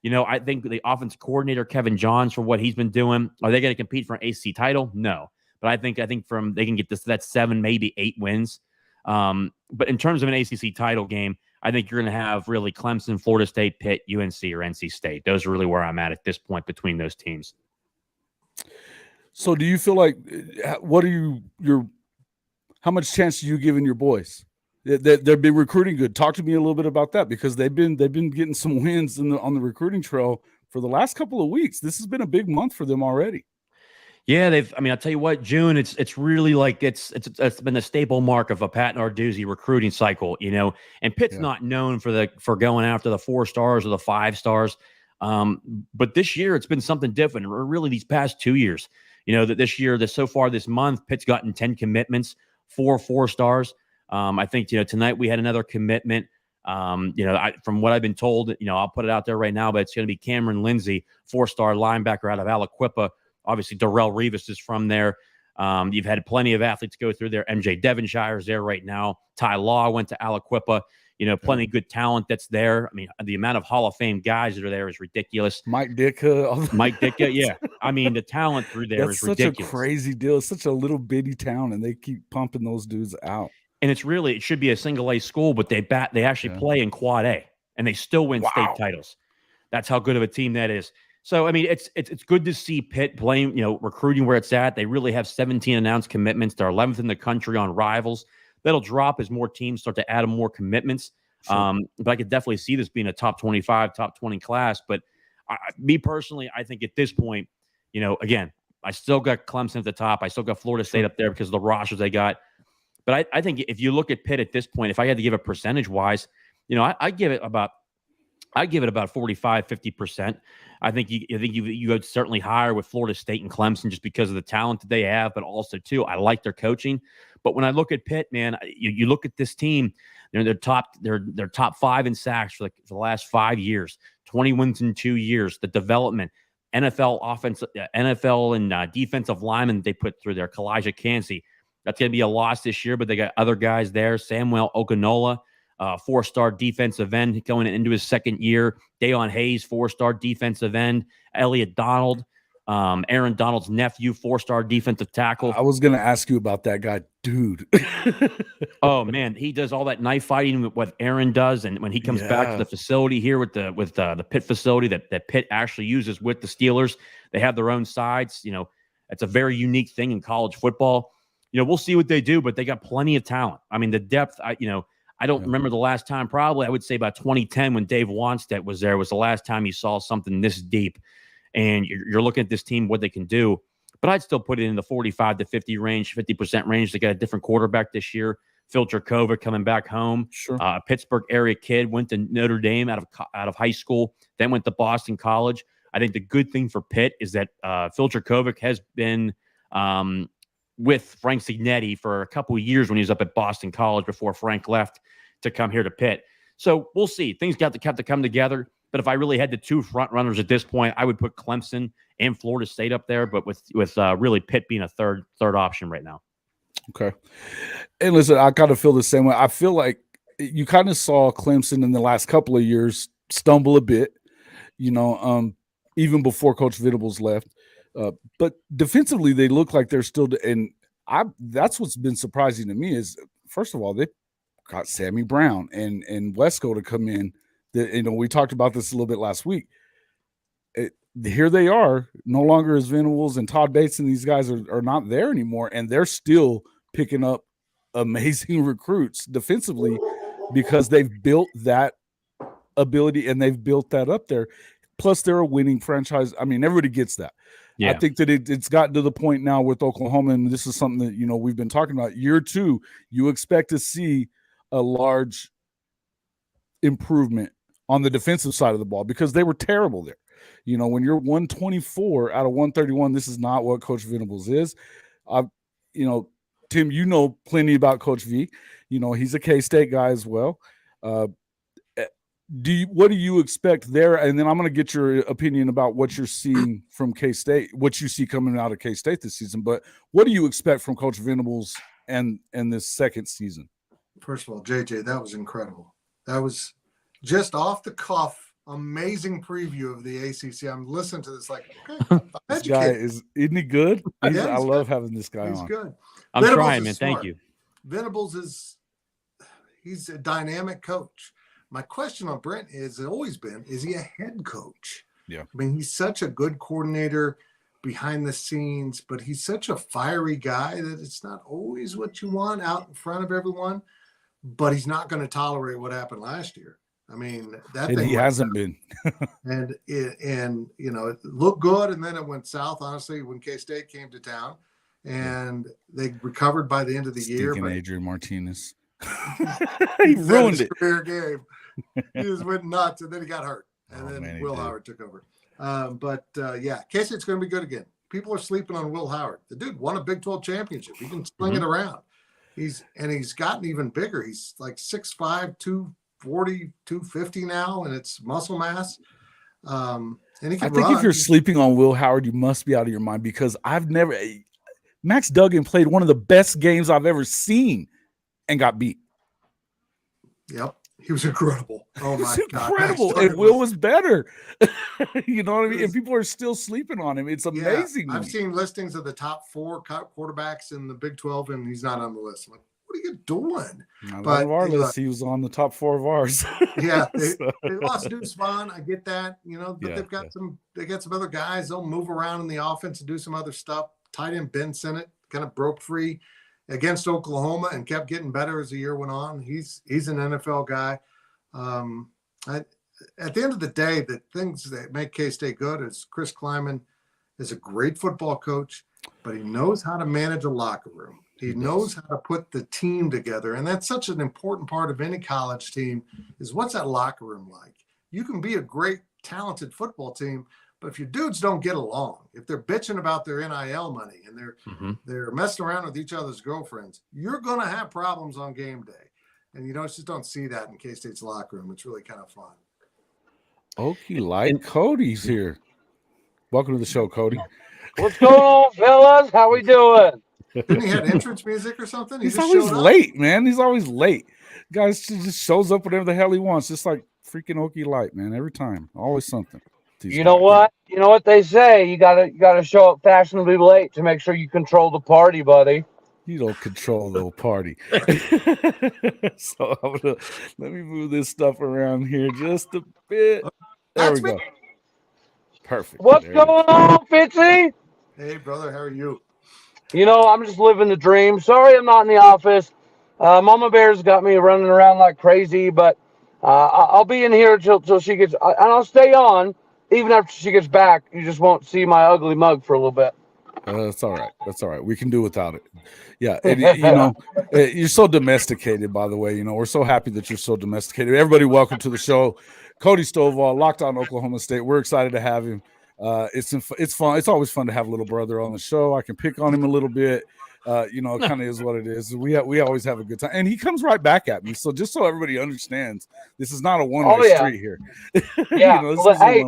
I think the offensive coordinator, Kevin Johns, for what he's been doing, are they going to compete for an ACC title? No. But I think from they can get that 7, maybe 8 wins. But in terms of an ACC title game, I think you're going to have really Clemson, Florida State, Pitt, UNC, or NC State. Those are really where I'm at this point between those teams. So do you feel like, how much chance are you giving your boys? They've been recruiting good. Talk to me a little bit about that, because they've been getting some wins on the recruiting trail for the last couple of weeks. This has been a big month for them already. Yeah, I'll tell you what, June, it's really like it's been a staple mark of a Pat Narduzzi recruiting cycle, and Pitt's not known for going after the 4 stars or the 5 stars. But this year it's been something different, or really these past 2 years, that this year, so far this month, Pitt's gotten 10 commitments, 4 stars. I think, tonight we had another commitment. From what I've been told, I'll put it out there right now, but it's going to be Cameron Lindsay, 4-star linebacker out of Aliquippa. Obviously, Darrell Revis is from there. You've had plenty of athletes go through there. MJ Devonshire is there right now. Ty Law went to Aliquippa. Plenty of good talent that's there. I mean, the amount of Hall of Fame guys that are there is ridiculous. Mike Ditka, yeah. I mean, the talent through there is ridiculous. Such a crazy deal. It's such a little bitty town, and they keep pumping those dudes out. And it should be a single A school, but they actually play in quad A, and they still win state titles. That's how good of a team that is. So, I mean, it's good to see Pitt playing, recruiting where it's at. They really have 17 announced commitments. They're 11th in the country on Rivals. That'll drop as more teams start to add more commitments. Sure. But I could definitely see this being a top 25, top 20 class. But me personally, I think at this point, again, I still got Clemson at the top. I still got Florida State up there because of the rosters they got. But I think if you look at Pitt at this point, if I had to give it percentage-wise, I give it about 45, 50%. I think you go certainly higher with Florida State and Clemson just because of the talent that they have, but also too, I like their coaching. But when I look at Pitt, man, you look at this team, they're top 5 in sacks for the last 5 years, 20 wins in 2 years. The development, NFL offense, NFL and defensive linemen they put through there. Kalijah Cansey, that's going to be a loss this year, but they got other guys there. Samuel Okanola, 4-star defensive end going into his second year. Dayon Hayes, 4-star defensive end. Elliot Donald, Aaron Donald's nephew, 4-star defensive tackle. I was going to ask you about that guy, dude. Oh man, he does all that knife fighting with what Aaron does, and when he comes back to the facility here with the Pitt facility that Pitt actually uses with the Steelers, they have their own sides. It's a very unique thing in college football. We'll see what they do, but they got plenty of talent. I mean, the depth. I don't remember the last time. Probably, I would say about 2010 when Dave Wanstead was there was the last time you saw something this deep. And you're looking at this team, what they can do. But I'd still put it in the 45 to 50 range, 50% range. They got a different quarterback this year. Fitzgerald coming back home. Sure. Pittsburgh area kid, went to Notre Dame out of high school, then went to Boston College. I think the good thing for Pitt is that Fitzgerald has been with Frank Signetti for a couple of years when he was up at Boston College before Frank left to come here to Pitt. So we'll see. Things have to come together. But if I really had the two front runners at this point, I would put Clemson and Florida State up there, but with really Pitt being a third option right now. Okay. And listen, I kind of feel the same way. I feel like you kind of saw Clemson in the last couple of years stumble a bit, even before Coach Venables left. But defensively, they look like they're still – that's what's been surprising to me is, first of all, they got Sammy Brown and Wesco to come in. We talked about this a little bit last week. Here they are, no longer as Venables and Todd Bates and these guys are not there anymore, and they're still picking up amazing recruits defensively because they've built that ability and they've built that up there. Plus, they're a winning franchise. I mean, everybody gets that. Yeah. I think that it's gotten to the point now with Oklahoma, and this is something that, we've been talking about. Year 2, you expect to see a large improvement on the defensive side of the ball because they were terrible there. When you're 124 out of 131, this is not what Coach Venables is. Tim, plenty about Coach V. He's a K-State guy as well. What do you expect there? And then I'm going to get your opinion about what you're seeing from K-State, what you see coming out of K-State this season. But what do you expect from Coach Venables and this second season? First of all, JJ, that was incredible. That was just off the cuff. Amazing preview of the ACC. I'm listening to this like, okay, this guy isn't he good? I love having this guy on. He's good. I'm Venables trying, man. Smart. Thank you. Venables he's a dynamic coach. My question on Brent is he a head coach? Yeah. I mean, he's such a good coordinator behind the scenes, but he's such a fiery guy that it's not always what you want out in front of everyone, but he's not going to tolerate what happened last year. I mean, he hasn't been. and it looked good, and then it went south, honestly, when K-State came to town, and they recovered by the end of the year. But Adrian Martinez. He ruined his career game. He just went nuts, and then he got hurt, and then Will Howard took over. K-State's going to be good again. People are sleeping on Will Howard. The dude won a Big 12 championship. He can sling it around. He's gotten even bigger. He's like 6'5", 240, 250 now, and it's muscle mass. And he can run. If you're sleeping on Will Howard, you must be out of your mind because Max Duggan played one of the best games I've ever seen and got beat. Yep. He was incredible. Oh my God. Incredible. And Will was better. You know what I mean? And people are still sleeping on him. It's amazing. I've seen listings of the top 4 quarterbacks in the Big 12, and he's not on the list. I'm like, what are you doing? But our list, he was on the top 4 of ours. Yeah. They lost Deuce Vaughn. I get that, but they've got some other guys. They'll move around in the offense and do some other stuff. Tight end Ben Sinnott kind of broke free against Oklahoma and kept getting better as the year went on. He's an NFL guy. At the end of the day, the things that make K-State good is Chris Kleiman is a great football coach, but he knows how to manage a locker room. He knows how to put the team together, and that's such an important part of any college team is what's that locker room like? You can be a great, talented football team, but if your dudes don't get along, if they're bitching about their NIL money and they're messing around with each other's girlfriends, you're going to have problems on game day. And just don't see that in K-State's locker room. It's really kind of fun. Cody's here. Welcome to the show, Cody. What's going on, fellas? How we doing? Didn't he have entrance music or something? He's always late, man. He's always late. Guys just shows up whatever the hell he wants, just like freaking Okie Light, man. Every time, always something. You know what? You know what they say. You gotta show up fashionably late to make sure you control the party, buddy. You don't control the party. So let me move this stuff around here just a bit. There we go. Perfect. What's going on, Fitzy? Hey, brother. How are you? I'm just living the dream. Sorry I'm not in the office. Mama Bear's got me running around like crazy, but I'll be in here till she gets, and I'll stay on even after she gets back. You just won't see my ugly mug for a little bit. That's all right. That's all right. We can do without it. Yeah. And, you know, you're so domesticated, by the way. You know, we're so happy that you're so domesticated. Everybody, welcome to the show. Cody Stovall, Locked On Oklahoma State. We're excited to have him. It's fun. It's always fun to have a little brother on the show. I can pick on him a little bit. You know, it kind of is what it is. We always have a good time, and he comes right back at me. So just so everybody understands, this is not a one-way street here. Yeah. You know, well, hey,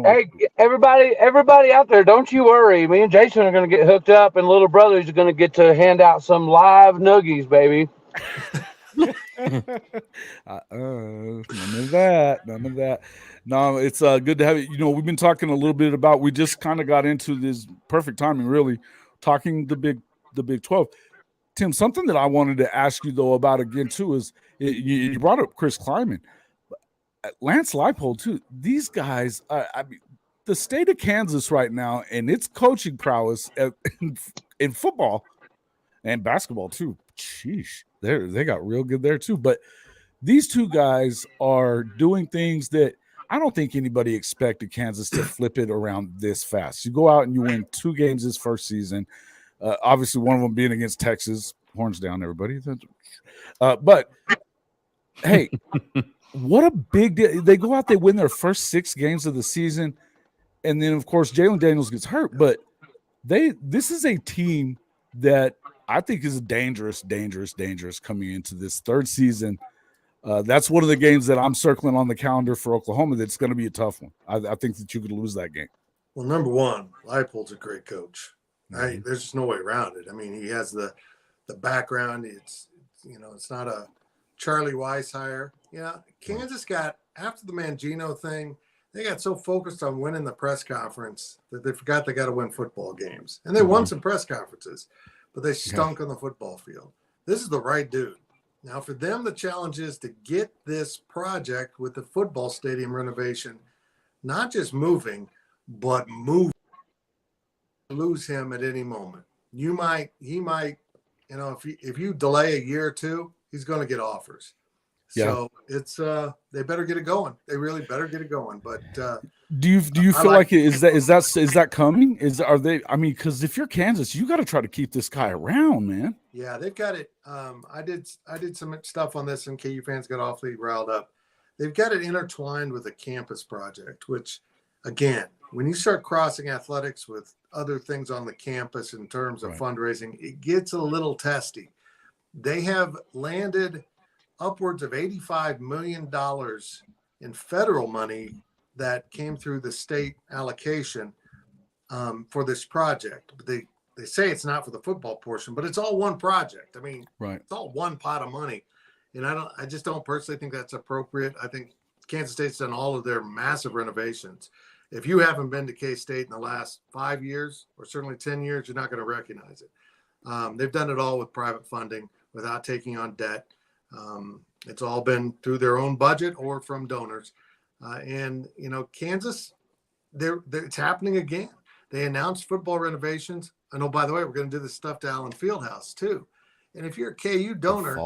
everybody out there, don't you worry. Me and Jason are going to get hooked up, and little brother's going to get to hand out some live noogies, baby. None of that. No, it's good to have it. You know, we've been talking a little bit about. We just kind of got into this perfect timing, really, talking the Big 12. Tim, something that I wanted to ask you though about again too is you brought up Chris Klieman, Lance Leipold too. These guys, I mean, the state of Kansas right now and its coaching prowess in football and basketball too. Sheesh, they got real good there too. But these two guys are doing things that I don't think anybody expected Kansas to flip it around this fast. You go out and you win 2 games this first season. Obviously, one of them being against Texas. Horns down, everybody. But, hey, what a big deal. They go out, they win their first 6 games of the season. And then, of course, Jalen Daniels gets hurt. But this is a team that I think is dangerous coming into this 3rd season. That's one of the games that I'm circling on the calendar for Oklahoma that's going to be a tough one. I think that you could lose that game. Well, number one, Leipold's a great coach. Mm-hmm. There's just no way around it. I mean, he has the background. It's not a Charlie Weiss hire. Yeah, Kansas got, after the Mangino thing, they got so focused on winning the press conference that they forgot they got to win football games. And they won some press conferences, but they stunk on the football field. This is the right dude. Now, for them, the challenge is to get this project with the football stadium renovation, not just moving, but moving. Lose him at any moment. He might, if you delay a year or 2, he's going to get offers. Yeah. So it's they better get it going. They really better get it going. But do you feel like is that coming? Because if you're Kansas, you got to try to keep this guy around, man. Yeah, they've got it. I did some stuff on this, and KU fans got awfully riled up. They've got it intertwined with a campus project, which, again, when you start crossing athletics with other things on the campus in terms of fundraising, it gets a little testy. They have landed upwards of $85 million in federal money that came through the state allocation for this project. But they say it's not for the football portion, but it's all one project. I mean, it's all one pot of money. And I just don't personally think that's appropriate. I think Kansas State's done all of their massive renovations. If you haven't been to K-State in the last 5 years or certainly 10 years, you're not going to recognize it. They've done it all with private funding without taking on debt. It's all been through their own budget or from donors. And, Kansas, it's happening again. They announced football renovations. I know, by the way, we're going to do this stuff to Allen Fieldhouse too. And if you're a KU donor,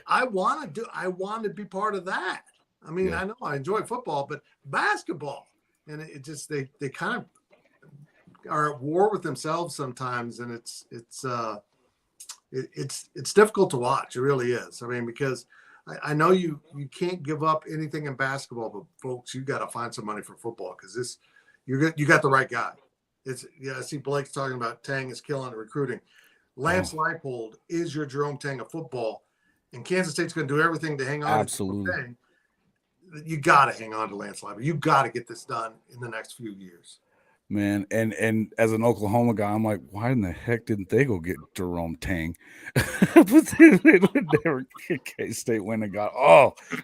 I want to be part of that. I mean, I know I enjoy football, but basketball. And it just they kind of are at war with themselves sometimes, and it's difficult to watch. It really is. I mean, because I know you can't give up anything in basketball, but folks, you got to find some money for football because you got the right guy. I see Blake's talking about Tang is killing the recruiting. Lance Leipold is your Jerome Tang of football, and Kansas State's going to do everything to hang on. Absolutely. To Tang. You got to hang on to Lance Leipold. You got to get this done in the next few years. Man, and as an Oklahoma guy, I'm like, why in the heck didn't they go get Jerome Tang? But they never K-State went and got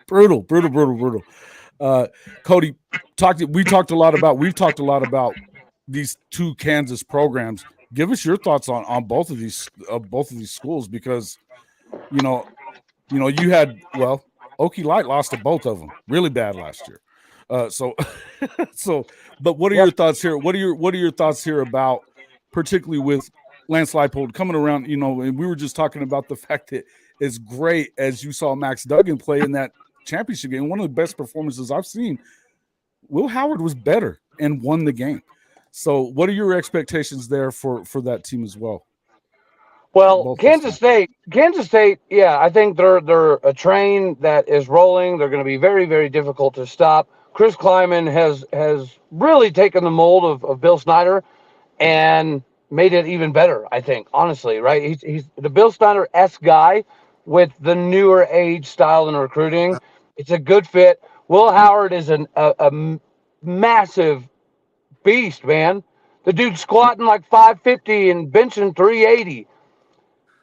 brutal. Cody, we've talked a lot about these 2 Kansas programs. Give us your thoughts on both of these schools, because you had Okie Light lost to both of them really bad last year. But what are your thoughts here? What are your thoughts here about, particularly with Lance Leipold coming around? And we were just talking about the fact that as great as you saw Max Duggan play in that championship game, one of the best performances I've seen. Will Howard was better and won the game. So, what are your expectations there for that team as well? Well, Both Kansas State, yeah, I think they're a train that is rolling. They're going to be very, very difficult to stop. Chris Kleiman has really taken the mold of Bill Snyder and made it even better, I think, honestly, right? He's the Bill Snyder-esque guy with the newer age style in recruiting. It's a good fit. Will Howard is a massive beast, man. The dude's squatting like 550 and benching 380.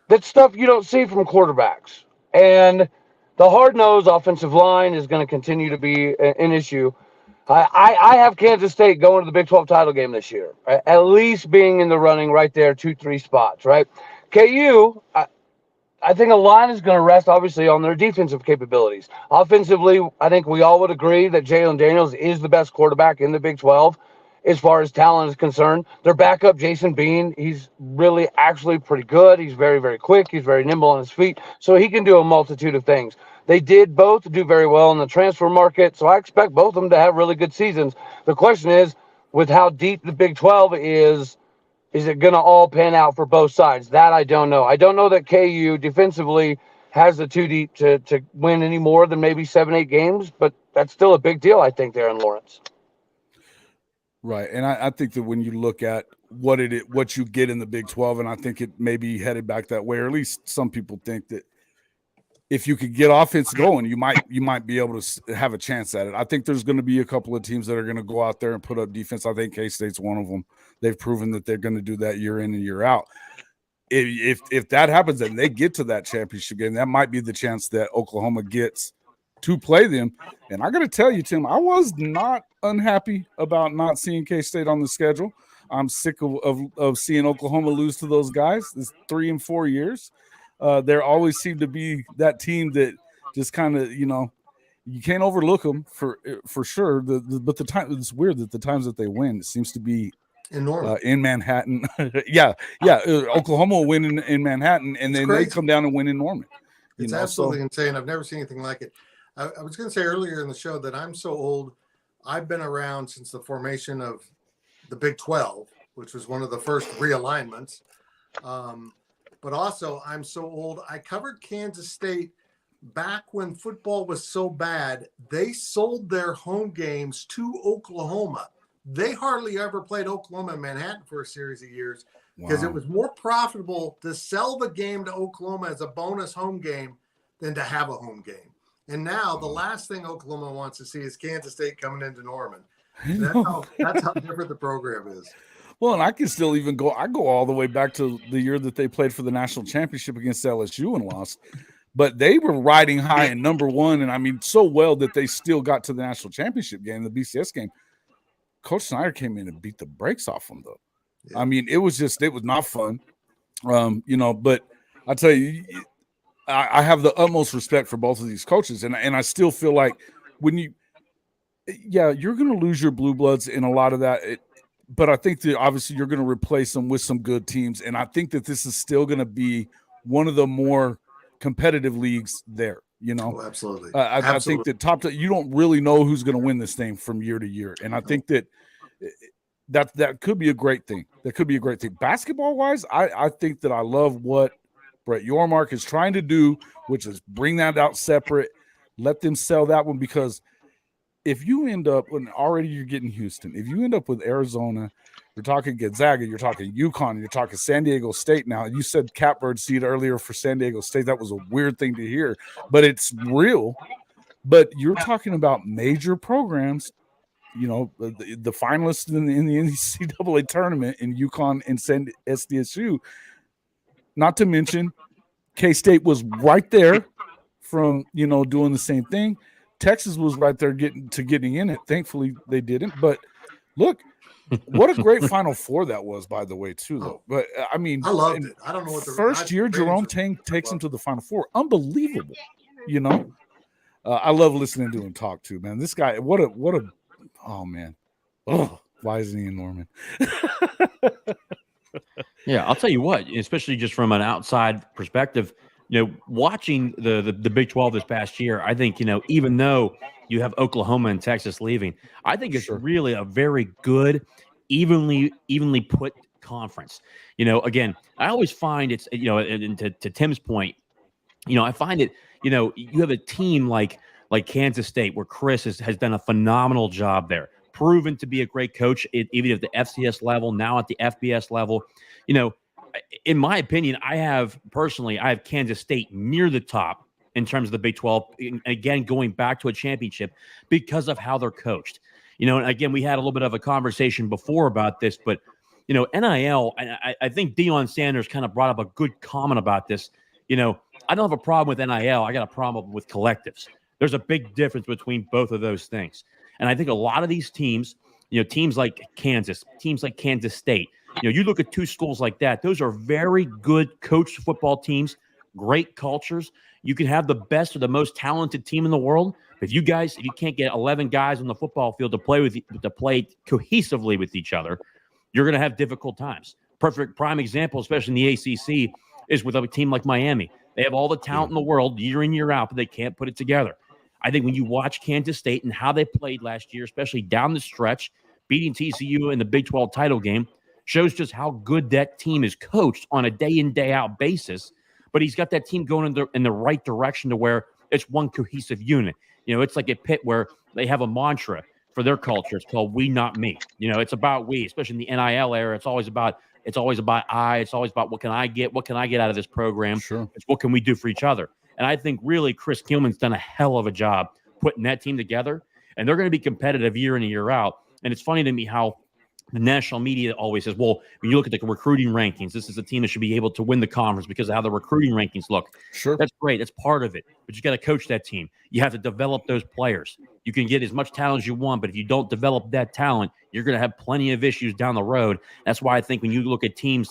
That's stuff you don't see from quarterbacks. And the hard-nosed offensive line is going to continue to be an issue. I have Kansas State going to the Big 12 title game this year, right? At least being in the running right there, 2-3 spots, right? KU, I think a line is going to rest, obviously, on their defensive capabilities. Offensively, I think we all would agree that Jalen Daniels is the best quarterback in the Big 12 as far as talent is concerned. Their backup, Jason Bean, he's really actually pretty good. He's very, very quick. He's very nimble on his feet, so he can do a multitude of things. They did both do very well in the transfer market, so I expect both of them to have really good seasons. The question is, with how deep the Big 12 is it going to all pan out for both sides? That I don't know. I don't know that KU defensively has the too deep to win any more than maybe 7-8 games, but that's still a big deal, I think, there in Lawrence. Right, and I think that when you look at what you get in the Big 12, and I think it may be headed back that way, or at least some people think that if you could get offense going, you might be able to have a chance at it. I think there's going to be a couple of teams that are going to go out there and put up defense. I think K-State's one of them. They've proven that they're going to do that year in and year out. If that happens and they get to that championship game, that might be the chance that Oklahoma gets to play them. And I got to tell you, Tim, I was not unhappy about not seeing K-State on the schedule. I'm sick of seeing Oklahoma lose to those guys. It's 3 and 4 years. There always seem to be that team that just kind of, you can't overlook them for sure. But the time, it's weird that the times that they win, it seems to be in Manhattan. yeah. Oklahoma will win in Manhattan, and then they come down and win in Norman. It's absolutely insane. I've never seen anything like it. I was going to say earlier in the show that I'm so old. I've been around since the formation of the Big 12, which was one of the first realignments. But also, I'm so old. I covered Kansas State back when football was so bad. They sold their home games to Oklahoma. They hardly ever played Oklahoma in Manhattan for a series of years because it was more profitable to sell the game to Oklahoma as a bonus home game than to have a home game. And now the last thing Oklahoma wants to see is Kansas State coming into Norman. That's how different the program is. Well, and I can still even go. I go all the way back to the year that they played for the national championship against LSU and lost. But they were riding high in number one, and I mean so well that they still got to the national championship game, the BCS game. Coach Snyder came in and beat the brakes off them, though. Yeah. I mean, it was not fun, But I tell you, I have the utmost respect for both of these coaches, and I still feel like when you're going to lose your blue bloods in a lot of that. But I think that obviously you're going to replace them with some good teams. And I think that this is still going to be one of the more competitive leagues there, Oh, absolutely. I think that you don't really know who's going to win this thing from year to year. And I think that could be a great thing. That could be a great thing. Basketball wise, I think that I love what Brett Yormark is trying to do, which is bring that out separate, let them sell that one, because if you end up when already you're getting Houston, if you end up with Arizona, you're talking Gonzaga, you're talking UConn, you're talking San Diego State. Now, you said catbird seed earlier for San Diego State. That was a weird thing to hear, but it's real. But you're talking about major programs, the finalists in the NCAA tournament in UConn and SDSU. Not to mention, K-State was right there from, doing the same thing. Texas was right there getting in it. Thankfully, they didn't. But look, what a great Final Four that was, by the way, too, though. But, I mean, I loved it. I don't know what the first year Jerome Tang takes him to the Final Four. Unbelievable, I love listening to him talk, too, man. This guy, what a oh, man. Oh, why isn't he in Norman? Yeah, I'll tell you what, especially just from an outside perspective, watching the Big 12 this past year, I think, even though you have Oklahoma and Texas leaving, I think it's really a very good evenly put conference. Again, I always find it's, and to Tim's point, I find it, you have a team like Kansas State, where Chris has done a phenomenal job there, proven to be a great coach, even at the FCS level, now at the FBS level. In my opinion, I have Kansas State near the top in terms of the Big 12, again, going back to a championship because of how they're coached. And again, we had a little bit of a conversation before about this, but, NIL, I think Deion Sanders kind of brought up a good comment about this. I don't have a problem with NIL. I got a problem with collectives. There's a big difference between both of those things. And I think a lot of these teams, teams like Kansas, teams like Kansas State, you look at two schools like that, those are very good coached football teams, great cultures. You can have the best or the most talented team in the world. If you can't get 11 guys on the football field to play cohesively with each other, you're going to have difficult times. Perfect prime example, especially in the ACC, is with a team like Miami. They have all the talent in the world year in, year out, but they can't put it together. I think when you watch Kansas State and how they played last year, especially down the stretch, beating TCU in the Big 12 title game, shows just how good that team is coached on a day in, day out basis. But he's got that team going in the right direction to where it's one cohesive unit. It's like at Pitt, where they have a mantra for their culture. It's called "We, Not Me." It's about we, especially in the NIL era. It's always about I. It's always about what can I get out of this program. Sure. It's what can we do for each other. And I think really Chris Kielman's done a hell of a job putting that team together, and they're going to be competitive year in and year out. And it's funny to me how the national media always says, well, when you look at the recruiting rankings, this is a team that should be able to win the conference because of how the recruiting rankings look. Sure. That's great. That's part of it. But you got to coach that team. You have to develop those players. You can get as much talent as you want, but if you don't develop that talent, you're going to have plenty of issues down the road. That's why I think when you look at teams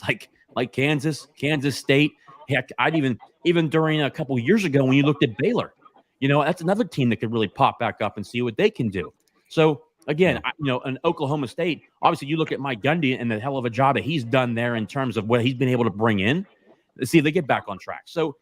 like Kansas State, heck, I'd even during a couple of years ago when you looked at Baylor, that's another team that could really pop back up and see what they can do. So, again, in Oklahoma State, obviously you look at Mike Gundy and the hell of a job that he's done there in terms of what he's been able to bring in. See if they get back on track. So,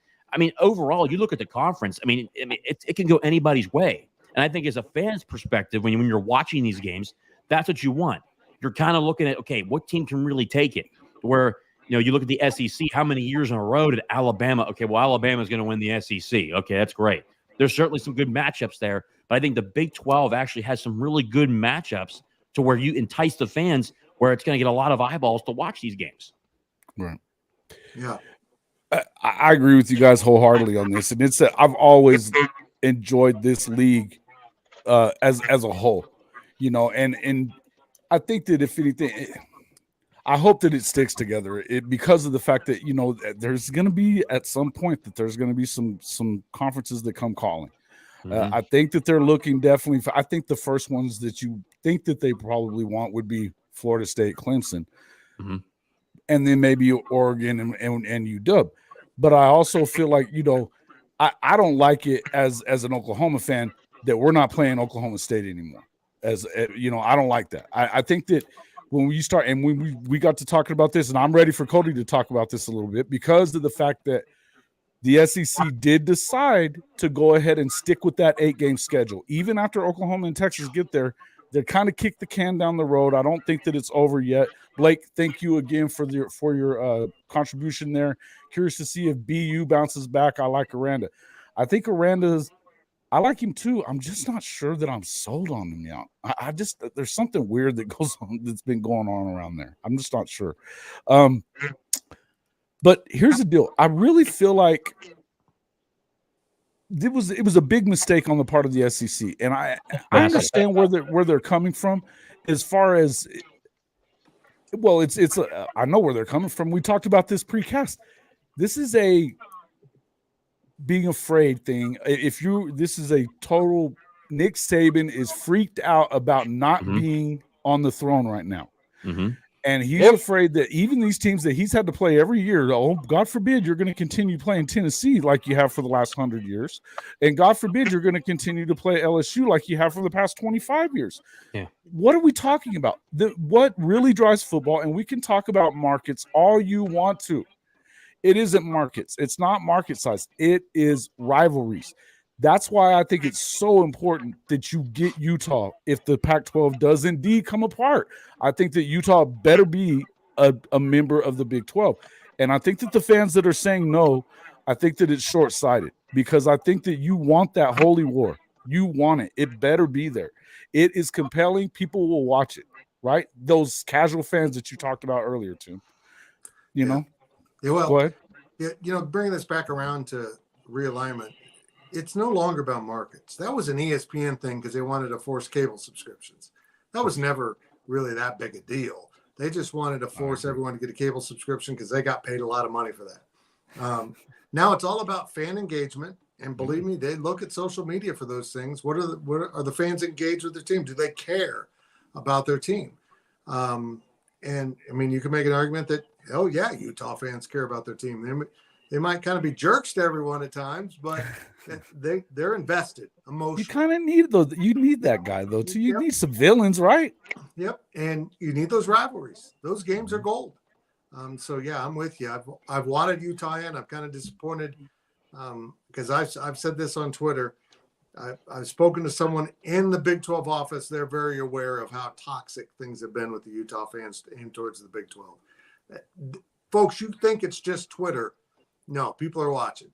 overall, you look at the conference, it can go anybody's way. And I think as a fan's perspective, when you're watching these games, that's what you want. You're kind of looking at, okay, what team can really take it? Where, you look at the SEC, how many years in a row did Alabama? Okay, well, Alabama's going to win the SEC. Okay, that's great. There's certainly some good matchups there. But I think the Big 12 actually has some really good matchups to where you entice the fans, where it's going to get a lot of eyeballs to watch these games. Right. Yeah. I agree with you guys wholeheartedly on this. And I've always enjoyed this league as a whole, and I think that if anything, I hope that it sticks together because of the fact that, there's going to be at some point that there's going to be some conferences that come calling. I think that they're looking definitely. I think the first ones that you think that they probably want would be Florida State, Clemson, and then maybe Oregon and UW. But I also feel like, I don't like it as an Oklahoma fan that we're not playing Oklahoma State anymore. I don't like that. I think that when we start and when we got to talking about this, and I'm ready for Cody to talk about this a little bit because of the fact that the SEC did decide to go ahead and stick with that 8-game schedule. Even after Oklahoma and Texas get there, they kind of kicked the can down the road. I don't think that it's over yet. Blake, thank you again for your contribution there. Curious to see if BU bounces back. I like Ourand. I think Ourand I like him too. I'm just not sure that I'm sold on him yet. I just there's something weird that goes on that's been going on around there. I'm just not sure. But here's the deal. I really feel like it was a big mistake on the part of the SEC, and I understand where they're coming from as far as I know where they're coming from. We talked about this precast. This is a being afraid thing. This is a total Nick Saban is freaked out about not being on the throne right now. And he's afraid that even these teams that he's had to play every year, God forbid you're going to continue playing Tennessee like you have for the last 100 years. And God forbid you're going to continue to play LSU like you have for the past 25 years. Yeah. What are we talking about? What really drives football, and we can talk about markets all you want to. It isn't markets. It's not market size. It is rivalries. That's why I think it's so important that you get Utah if the Pac-12 does indeed come apart. I think that Utah better be a member of the Big 12. And I think that the fans that are saying no, I think that it's short-sighted because I think that you want that holy war. You want it. It better be there. It is compelling. People will watch it, right? Those casual fans that you talked about earlier, Tim. You know? Yeah, well, go ahead. Yeah, bringing this back around to realignment, it's no longer about markets. That was an ESPN thing because they wanted to force cable subscriptions. That was never really that big a deal. They just wanted to force everyone to get a cable subscription because they got paid a lot of money for that. Now it's all about fan engagement. And believe me, they look at social media for those things. What are the fans engaged with their team? Do they care about their team? And I mean, you can make an argument that, oh yeah, Utah fans care about their team. They might kind of be jerks to everyone at times, but they're invested emotionally. You kind of need those. You need that guy though too. You need some villains, right? Yep, and you need those rivalries. Those games are gold. So yeah, I'm with you. I've wanted Utah in. I'm kind of disappointed because I've said this on Twitter. I've spoken to someone in the Big 12 office. They're very aware of how toxic things have been with the Utah fans aimed towards the Big 12. Folks, you think it's just Twitter. No, people are watching.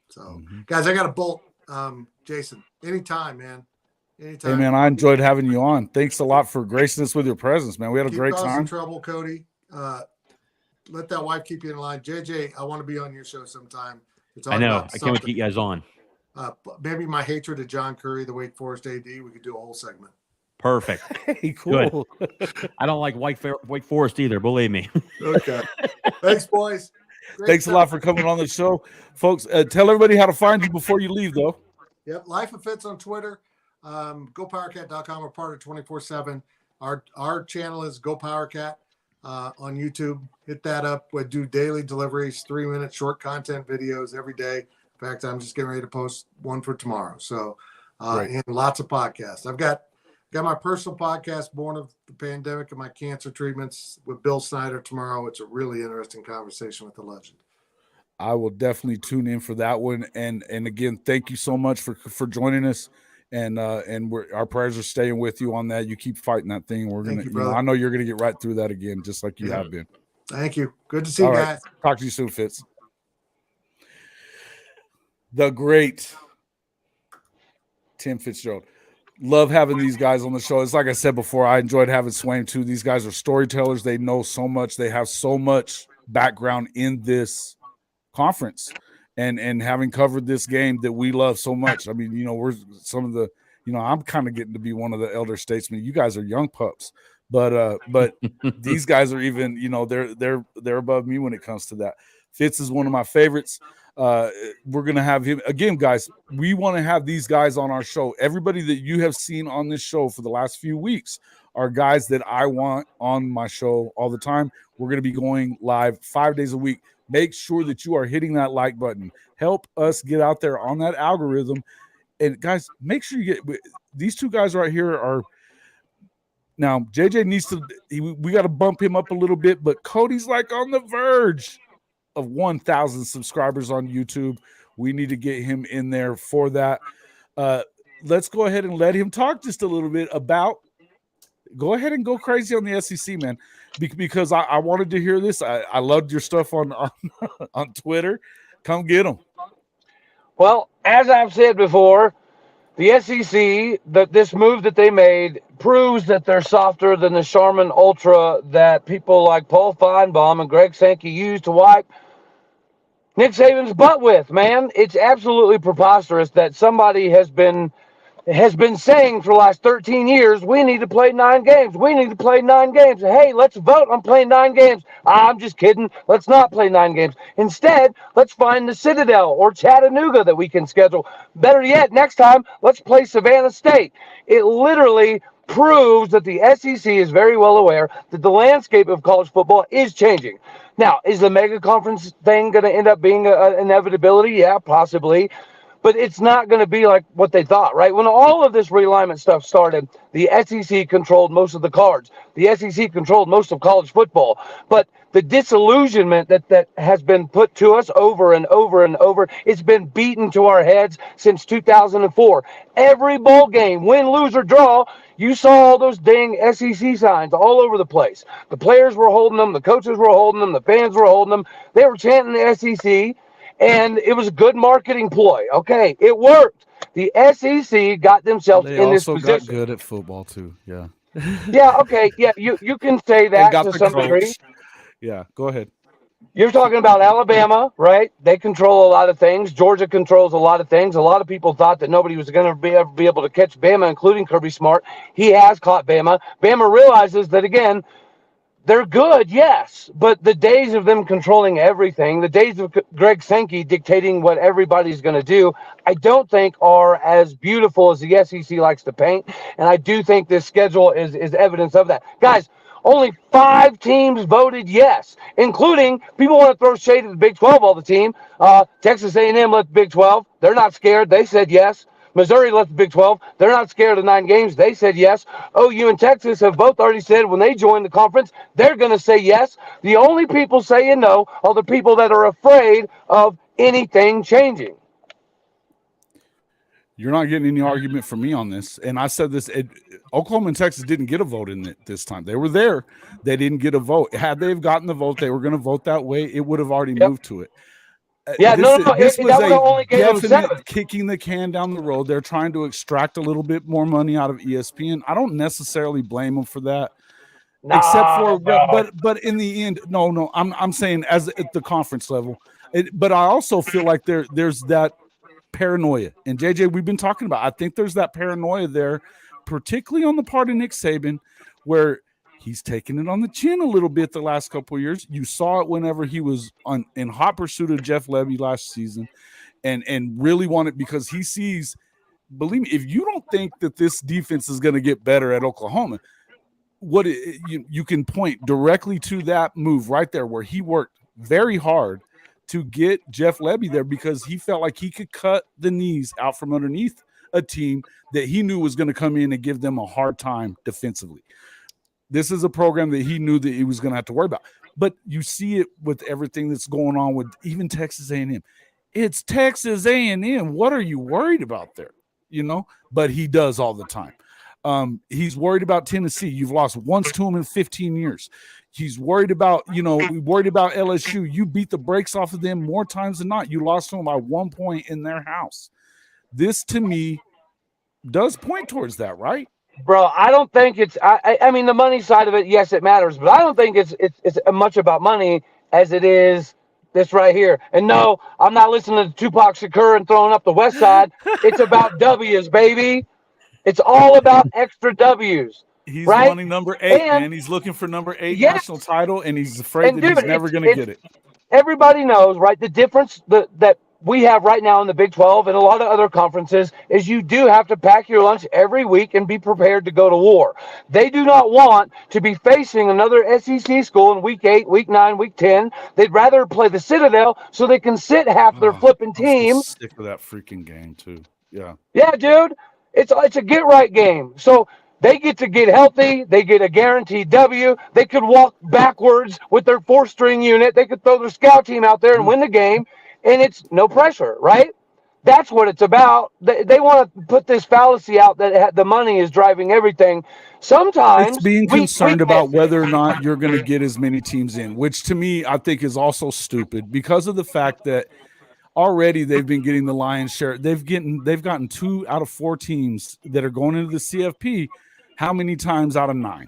So, guys, I got a bolt. Jason, anytime, man. Anytime. Hey, man, I enjoyed having you on. Thanks a lot for gracing us with your presence, man. We had a great time. Keep trouble, Cody. Let that wife keep you in line. JJ, I want to be on your show sometime. I know. I can't wait to get you guys on. Maybe my hatred of John Curry, the Wake Forest AD. We could do a whole segment. Perfect. Hey, cool. Good. I don't like Wake Forest either. Believe me. Okay. Thanks, boys. Thanks a lot for coming on the show, folks. Tell everybody how to find you before you leave, though. Yep. Life of Fitz on Twitter. GoPowerCat.com. We're part of 24/7. Our channel is GoPowerCat on YouTube. Hit that up. We do daily deliveries, 3-minute short content videos every day. In fact, I'm just getting ready to post one for tomorrow. So, and lots of podcasts. I've got my personal podcast, Born of the Pandemic, and my cancer treatments with Bill Snyder tomorrow. It's a really interesting conversation with the legend. I will definitely tune in for that one. And again, thank you so much for joining us. And our prayers are staying with you on that. You keep fighting that thing. We're gonna, I know you're gonna get right through that again, just like you have been. Thank you. Good to see you guys. Talk to you soon, Fitz. The great Tim Fitzgerald. Love having these guys on the show. It's like I said before, I enjoyed having Swain too. These guys are storytellers. They know so much. They have so much background in this conference and having covered this game that we love so much. I mean, we're some of the, I'm kind of getting to be one of the elder statesmen. You guys are young pups, but these guys are even, they're above me when it comes to that. Fitz is one of my favorites. We're going to have him again, guys. We want to have these guys on our show. Everybody that you have seen on this show for the last few weeks are guys that I want on my show all the time. We're going to be going live 5 days a week. Make sure that you are hitting that like button. Help us get out there on that algorithm. And guys, make sure you get these two guys right here are now JJ needs to, we got to bump him up a little bit, but Cody's like on the verge of 1,000 subscribers on YouTube. We need to get him in there for that. Let's go ahead and let him talk just a little bit about. Go ahead and go crazy on the SEC, man, because I wanted to hear this. I loved your stuff on Twitter. Come get them. Well, as I've said before, the SEC, this move that they made proves that they're softer than the Charmin Ultra that people like Paul Feinbaum and Greg Sankey used to wipe Nick Saban's butt with, man. It's absolutely preposterous that somebody has been saying for the last 13 years, we need to play 9 games. We need to play 9 games. Hey, let's vote on playing 9 games. I'm just kidding. Let's not play 9 games. Instead, let's find the Citadel or Chattanooga that we can schedule. Better yet, next time, let's play Savannah State. It literally proves that the SEC is very well aware that the landscape of college football is changing. Now, is the mega conference thing going to end up being an inevitability? Yeah, possibly. but it's not going to be like what they thought, right? When all of this realignment stuff started, the SEC controlled most of the cards. The SEC controlled most of college football. But the disillusionment that has been put to us over and over and over, it's been beaten to our heads since 2004. Every bowl game, win, lose, or draw, you saw all those dang SEC signs all over the place. The players were holding them, the coaches were holding them, the fans were holding them. They were chanting the SEC, and it was a good marketing ploy. Okay, it worked. The SEC got themselves in this position. They also got good at football too. Yeah. Yeah. Okay. Yeah. You can say that to some degree. Yeah. Go ahead. You're talking about Alabama, right? They control a lot of things. Georgia controls a lot of things. A lot of people thought that nobody was going to ever be able to catch Bama, including Kirby Smart. He has caught Bama. Bama realizes that, again, they're good, yes, but the days of them controlling everything, the days of Greg Sankey dictating what everybody's going to do, I don't think are as beautiful as the SEC likes to paint. And I do think this schedule is evidence of that. Guys, only 5 teams voted yes, including people want to throw shade at the Big 12 all the team. Texas A&M left the Big 12. They're not scared. They said yes. Missouri left the Big 12. They're not scared of 9 games. They said yes. OU and Texas have both already said when they join the conference, they're going to say yes. The only people saying no are the people that are afraid of anything changing. You're not getting any argument from me on this. And I said this, Oklahoma and Texas didn't get a vote in it this time. They were there. They didn't get a vote. Had they have gotten the vote, they were going to vote that way. It would have already moved to it. Yeah, this was a definite kicking the can down the road. They're trying to extract a little bit more money out of ESPN. I don't necessarily blame them for that, but in the end, no. I'm saying as at the conference level, but I also feel like there's that paranoia. And JJ, we've been talking about. I think there's that paranoia there, particularly on the part of Nick Saban, where he's taken it on the chin a little bit the last couple of years. You saw it whenever he was in hot pursuit of Jeff Lebby last season and really wanted, because he sees, believe me, if you don't think that this defense is going to get better at Oklahoma, you can point directly to that move right there where he worked very hard to get Jeff Lebby there because he felt like he could cut the knees out from underneath a team that he knew was going to come in and give them a hard time defensively. This is a program that he knew that he was going to have to worry about. But you see it with everything that's going on with even Texas A&M. It's Texas A&M. What are you worried about there? But he does all the time. He's worried about Tennessee. You've lost once to him in 15 years. He's worried about, worried about LSU. You beat the brakes off of them more times than not. You lost to them by 1 point in their house. This, to me, does point towards that, right? Bro, I don't think it's. I mean, the money side of it, yes, it matters, but I don't think it's much about money as it is this right here. And no, I'm not listening to Tupac Shakur and throwing up the West Side. It's about W's, baby. It's all about extra W's. He's right? wanting number 8, and he's looking for number 8 national title, and he's afraid that he's never going to get it. Everybody knows, right? The difference that we have right now in the Big 12 and a lot of other conferences is you do have to pack your lunch every week and be prepared to go to war. They do not want to be facing another SEC school in week 8, week 9, week 10. They'd rather play the Citadel so they can sit half their flipping team. I'm so sick of that freaking game too. Yeah. Yeah, dude. It's a get right game. So they get to get healthy. They get a guaranteed W. They could walk backwards with their 4-string unit. They could throw their scout team out there and win the game. And it's no pressure, right? That's what it's about. They want to put this fallacy out that the money is driving everything. Sometimes it's being concerned about whether or not you're going to get as many teams in, which to me I think is also stupid because of the fact that already they've been getting the lion's share. They've gotten 2 out of 4 teams that are going into the CFP. How many times out of 9?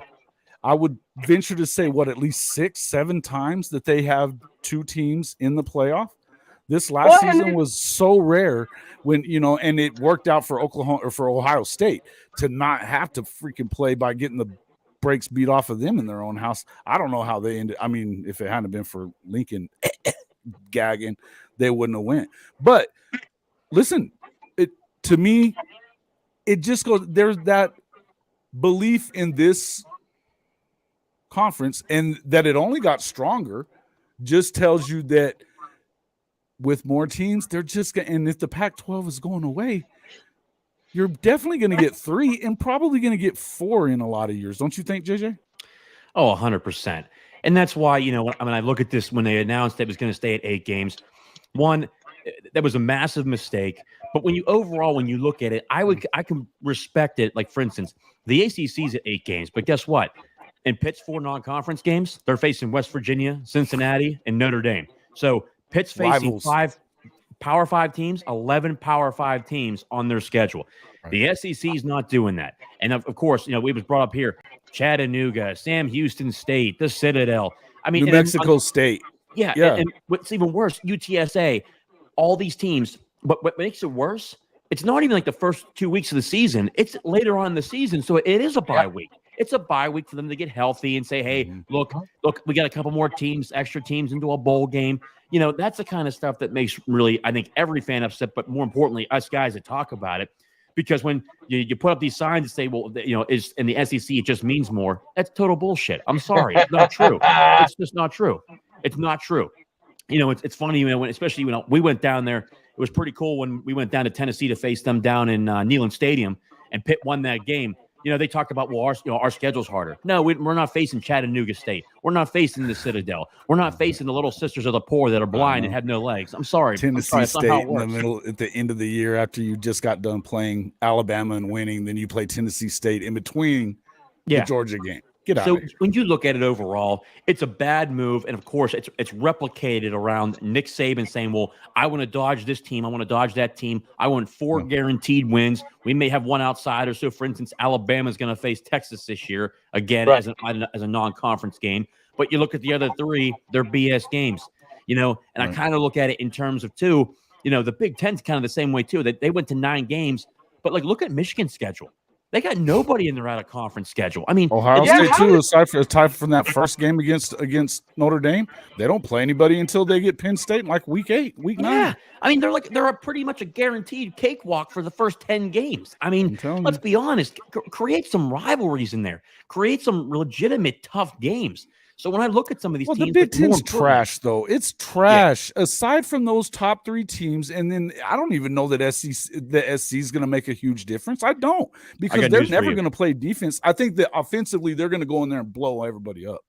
I would venture to say at least 6, 7 times that they have 2 teams in the playoff. This last season was so rare when, and it worked out for Oklahoma or for Ohio State to not have to freaking play by getting the brakes beat off of them in their own house. I don't know how they ended. I mean, if it hadn't been for Lincoln gagging, they wouldn't have went. But listen, to me, it just goes, there's that belief in this conference and that it only got stronger just tells you that with more teams, they're just going to, and if the Pac-12 is going away, you're definitely going to get 3 and probably going to get 4 in a lot of years. Don't you think, JJ? Oh, 100%. And that's why, when I look at this, when they announced it was going to stay at 8 games, one, that was a massive mistake. But when you look at it, I can respect it. Like, for instance, the ACC's at 8 games, but guess what? In Pitt's 4 non-conference games, they're facing West Virginia, Cincinnati, and Notre Dame. So Pitt's facing Rivals. 5 Power 5 teams, 11 Power 5 teams on their schedule. Right. The SEC is not doing that. And of course, we was brought up here, Chattanooga, Sam Houston State, the Citadel. I mean, New Mexico State. Yeah. And what's even worse, UTSA, all these teams. But what makes it worse, it's not even like the first 2 weeks of the season. It's later on in the season. So it is a bye week. It's a bye week for them to get healthy and say, hey, look, we got a couple more teams, extra teams into a bowl game. That's the kind of stuff that makes really, I think, every fan upset, but more importantly, us guys that talk about it. Because when you put up these signs and say, well, is in the SEC, it just means more. That's total bullshit. I'm sorry. It's not true. It's just not true. It's not true. It's funny, especially when we went down there, it was pretty cool when we went down to Tennessee to face them down in Neyland Stadium, and Pitt won that game. They talked about, well, our schedule's harder. No, we're not facing Chattanooga State. We're not facing the Citadel. We're not facing the Little Sisters of the Poor that are blind and have no legs. I'm sorry. Tennessee State in the middle at the end of the year after you just got done playing Alabama and winning, then you play Tennessee State in between the Georgia game. Get out of here. When you look at it overall, it's a bad move. And of course, it's replicated around Nick Saban saying, well, I want to dodge this team. I want to dodge that team. I want 4 guaranteed wins. We may have one outsider. So, for instance, Alabama is going to face Texas this year, again, as a non-conference game. But you look at the other 3, they're BS games, and I kind of look at it in terms of, too, the Big Ten's kind of the same way, too. They went to 9 games. But, look at Michigan's schedule. They got nobody in their out-of-conference schedule. I mean, Ohio State too. Aside from that first game against Notre Dame, they don't play anybody until they get Penn State in week 8, week 9. Yeah, I mean they're pretty much a guaranteed cakewalk for the first 10 games. I mean, let's be honest. Create some rivalries in there. Create some legitimate tough games. So when I look at some of these teams, the Big Ten's trash, though. It's trash. Yeah. Aside from those top 3 teams, and then I don't even know that the SC is going to make a huge difference. I don't, because they're never going to play defense. I think that offensively, they're going to go in there and blow everybody up.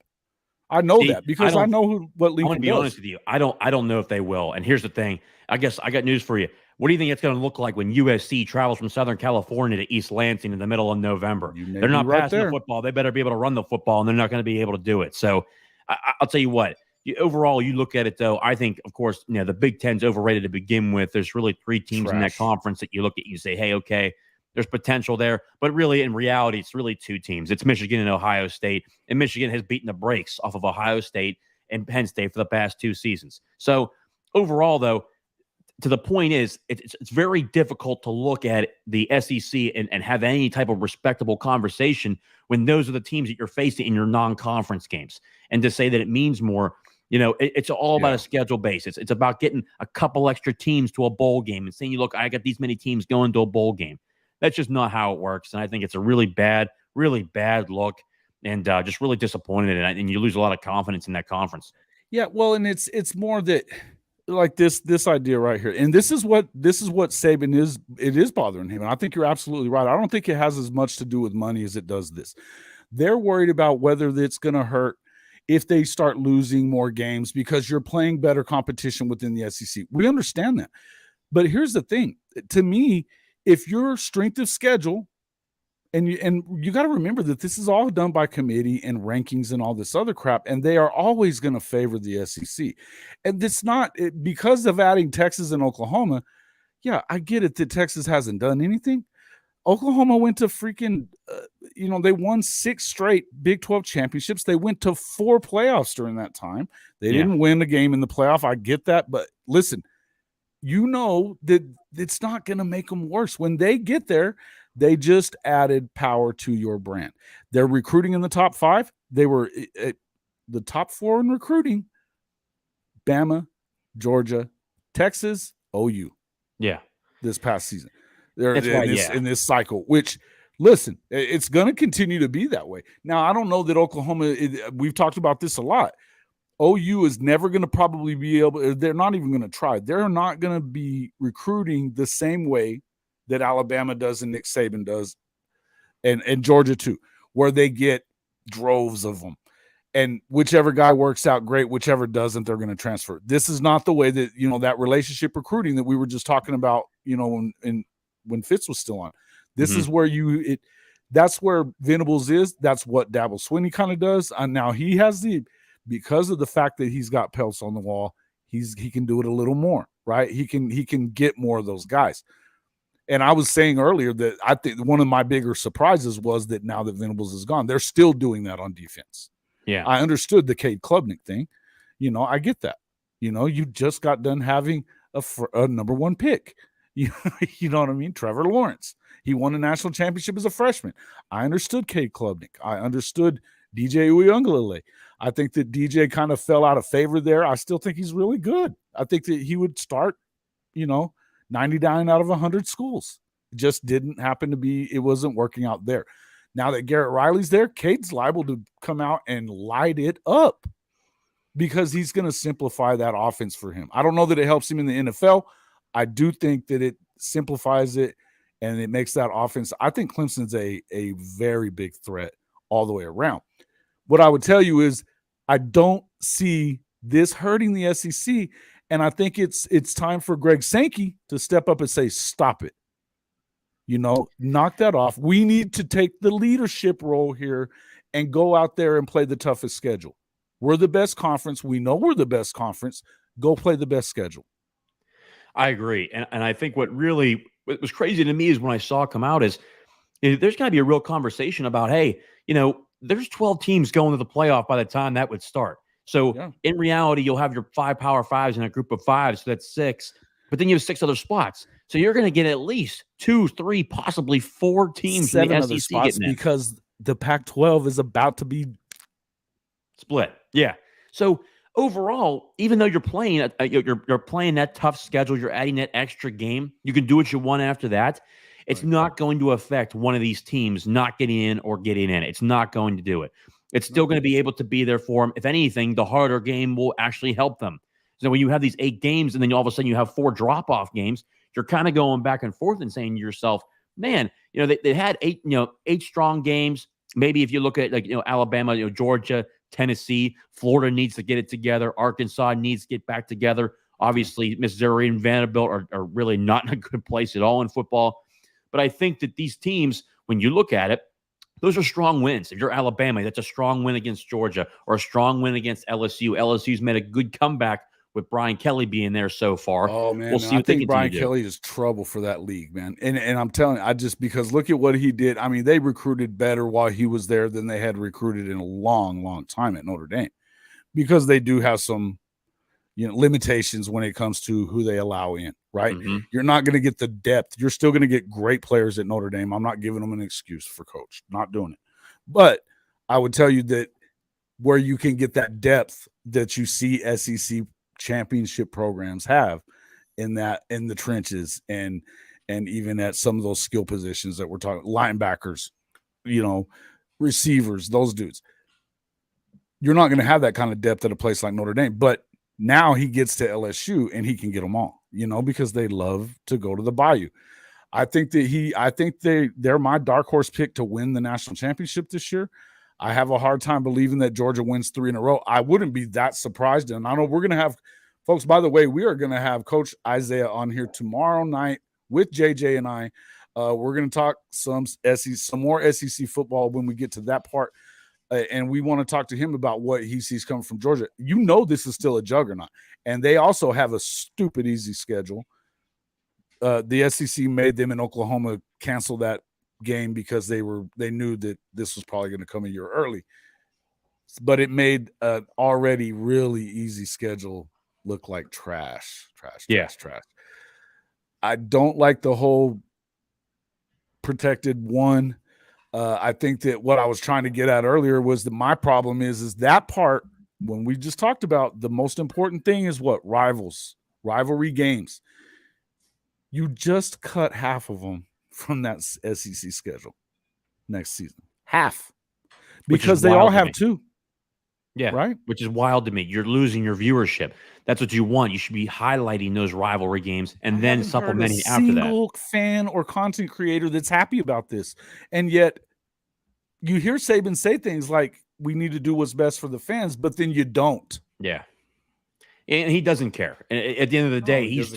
I know that because I know what Lincoln does. I want to be honest with you. I don't know if they will. And here's the thing. I guess I got news for you. What do you think it's going to look like when USC travels from Southern California to East Lansing in the middle of November? They're not passing the football. They better be able to run the football, and they're not going to be able to do it. So I'll tell you what. Overall, you look at it, though, I think, of course, the Big Ten's overrated to begin with. There's really 3 teams in that conference that you look at, you say, hey, okay, there's potential there. But really, in reality, it's really 2 teams. It's Michigan and Ohio State. And Michigan has beaten the brakes off of Ohio State and Penn State for the past 2 seasons. So overall, though, to the point is, it's very difficult to look at the SEC and have any type of respectable conversation when those are the teams that you're facing in your non-conference games. And to say that it means more, it's all about a schedule basis. It's about getting a couple extra teams to a bowl game and saying, look, I got these many teams going to a bowl game. That's just not how it works. And I think it's a really bad look, and just really disappointed. And you lose a lot of confidence in that conference. Yeah, well, and it's more that, like this idea right here, and this is what Saban is. It is bothering him, and I think you're absolutely right. I don't think it has as much to do with money as it does this. They're worried about whether it's going to hurt if they start losing more games because you're playing better competition within the SEC. We understand that, but here's the thing: to me, if your strength of schedule, and you got to remember that this is all done by committee and rankings and all this other crap, and they are always going to favor the SEC. And it's not because of adding Texas and Oklahoma. Yeah, I get it that Texas hasn't done anything. Oklahoma went to freaking, they won 6 straight Big 12 championships. They went to 4 playoffs during that time. They didn't win a game in the playoff. I get that. But listen, that it's not going to make them worse. When they get there, they just added power to your brand. They're recruiting in the top 5. They were the top 4 in recruiting: Bama, Georgia, Texas, OU. Yeah. This past season. They're in this cycle, which, listen, it's going to continue to be that way. Now, I don't know that Oklahoma, we've talked about this a lot. OU is never going to probably be able. They're not even going to try. They're not going to be recruiting the same way that Alabama does and Nick Saban does, and Georgia too, where they get droves of them. And whichever guy works out great, whichever doesn't, they're going to transfer. This is not the way that, that relationship recruiting that we were just talking about, when Fitz was still on. This is where that's where Venables is. That's what Dabo Swinney kind of does. And now he has because of the fact that he's got pelts on the wall, he can do it a little more, right? He can get more of those guys. And I was saying earlier that I think one of my bigger surprises was that now that Venables is gone, they're still doing that on defense. Yeah. I understood the Cade Klubnik thing. I get that. You just got done having a number one pick. You know what I mean? Trevor Lawrence. He won a national championship as a freshman. I understood Cade Klubnik. I understood DJ Uiagalelei. I think that DJ kind of fell out of favor there. I still think he's really good. I think that he would start, 99 out of 100 schools. It just didn't happen to be, it wasn't working out there. Now that Garrett Riley's there, Cade's liable to come out and light it up because he's going to simplify that offense for him. I don't know that it helps him in the NFL. I do think that it simplifies it and it makes that offense. I think Clemson's a very big threat all the way around. What I would tell you is I don't see this hurting the SEC, and I think it's time for Greg Sankey to step up and say, stop it. Knock that off. We need to take the leadership role here and go out there and play the toughest schedule. We're the best conference. We know we're the best conference. Go play the best schedule. I agree. And I think what was crazy to me is when I saw it come out is there's got to be a real conversation about, hey, there's 12 teams going to the playoff by the time that would start. So in reality, you'll have your 5 Power Fives in a group of 5. So that's 6. But then you have 6 other spots. So you're going to get at least 2, 3, possibly 4 teams 7 in the other SEC spots getting in. because the Pac-12 is about to be split. Yeah. So overall, even though you're playing you're playing that tough schedule, you're adding that extra game, you can do what you want after that. It's not going to affect one of these teams not getting in or getting in. It's not going to do it. It's still going to be able to be there for them. If anything, the harder game will actually help them. So when you have these 8 games and then all of a sudden you have 4 drop-off games, you're kind of going back and forth and saying to yourself, man, they had 8 strong games. Maybe if you look at Alabama, Georgia, Tennessee, Florida needs to get it together. Arkansas needs to get back together. Obviously, Missouri and Vanderbilt are really not in a good place at all in football. But I think that these teams, when you look at it, those are strong wins. If you're Alabama, that's a strong win against Georgia or a strong win against LSU. LSU's made a good comeback with Brian Kelly being there so far. Oh, man. We'll see I what they think Brian continue to do. Kelly is trouble for that league, man. And I'm telling you, because look at what he did. I mean, they recruited better while he was there than they had recruited in a long, long time at Notre Dame because they do have some limitations when it comes to who they allow in, right? Mm-hmm. You're not going to get the depth. You're still going to get great players at Notre Dame. I'm not giving them an excuse for coach, not doing it. But I would tell you that where you can get that depth that you see SEC championship programs have in the trenches and even at some of those skill positions that we're talking, linebackers, receivers, those dudes. You're not going to have that kind of depth at a place like Notre Dame, but now he gets to LSU and he can get them all, because they love to go to the Bayou. I think they're my dark horse pick to win the national championship this year. I have a hard time believing that Georgia wins 3 in a row. I wouldn't be that surprised. And I know we're going to have folks, by the way, we are going to have Coach Isaiah on here tomorrow night with JJ and I. We're going to talk some more SEC football when we get to that part. And we want to talk to him about what he sees coming from Georgia. This is still a juggernaut. And they also have a stupid easy schedule. The SEC made them in Oklahoma cancel that game because they knew that this was probably going to come a year early. But it made an already really easy schedule look like trash. I don't like the whole protected one. I think that what I was trying to get at earlier was that my problem is that part when we just talked about the most important thing is what? Rivalry games. You just cut half of them from that SEC schedule next season. Half. Because they all have 2. Yeah, right. which is wild to me. You're losing your viewership. That's what you want. You should be highlighting those rivalry games and then supplementing after that. Single fan or content creator that's happy about this, and yet you hear Saban say things like, "We need to do what's best for the fans," but then you don't. Yeah, and he doesn't care. At the end of the day, his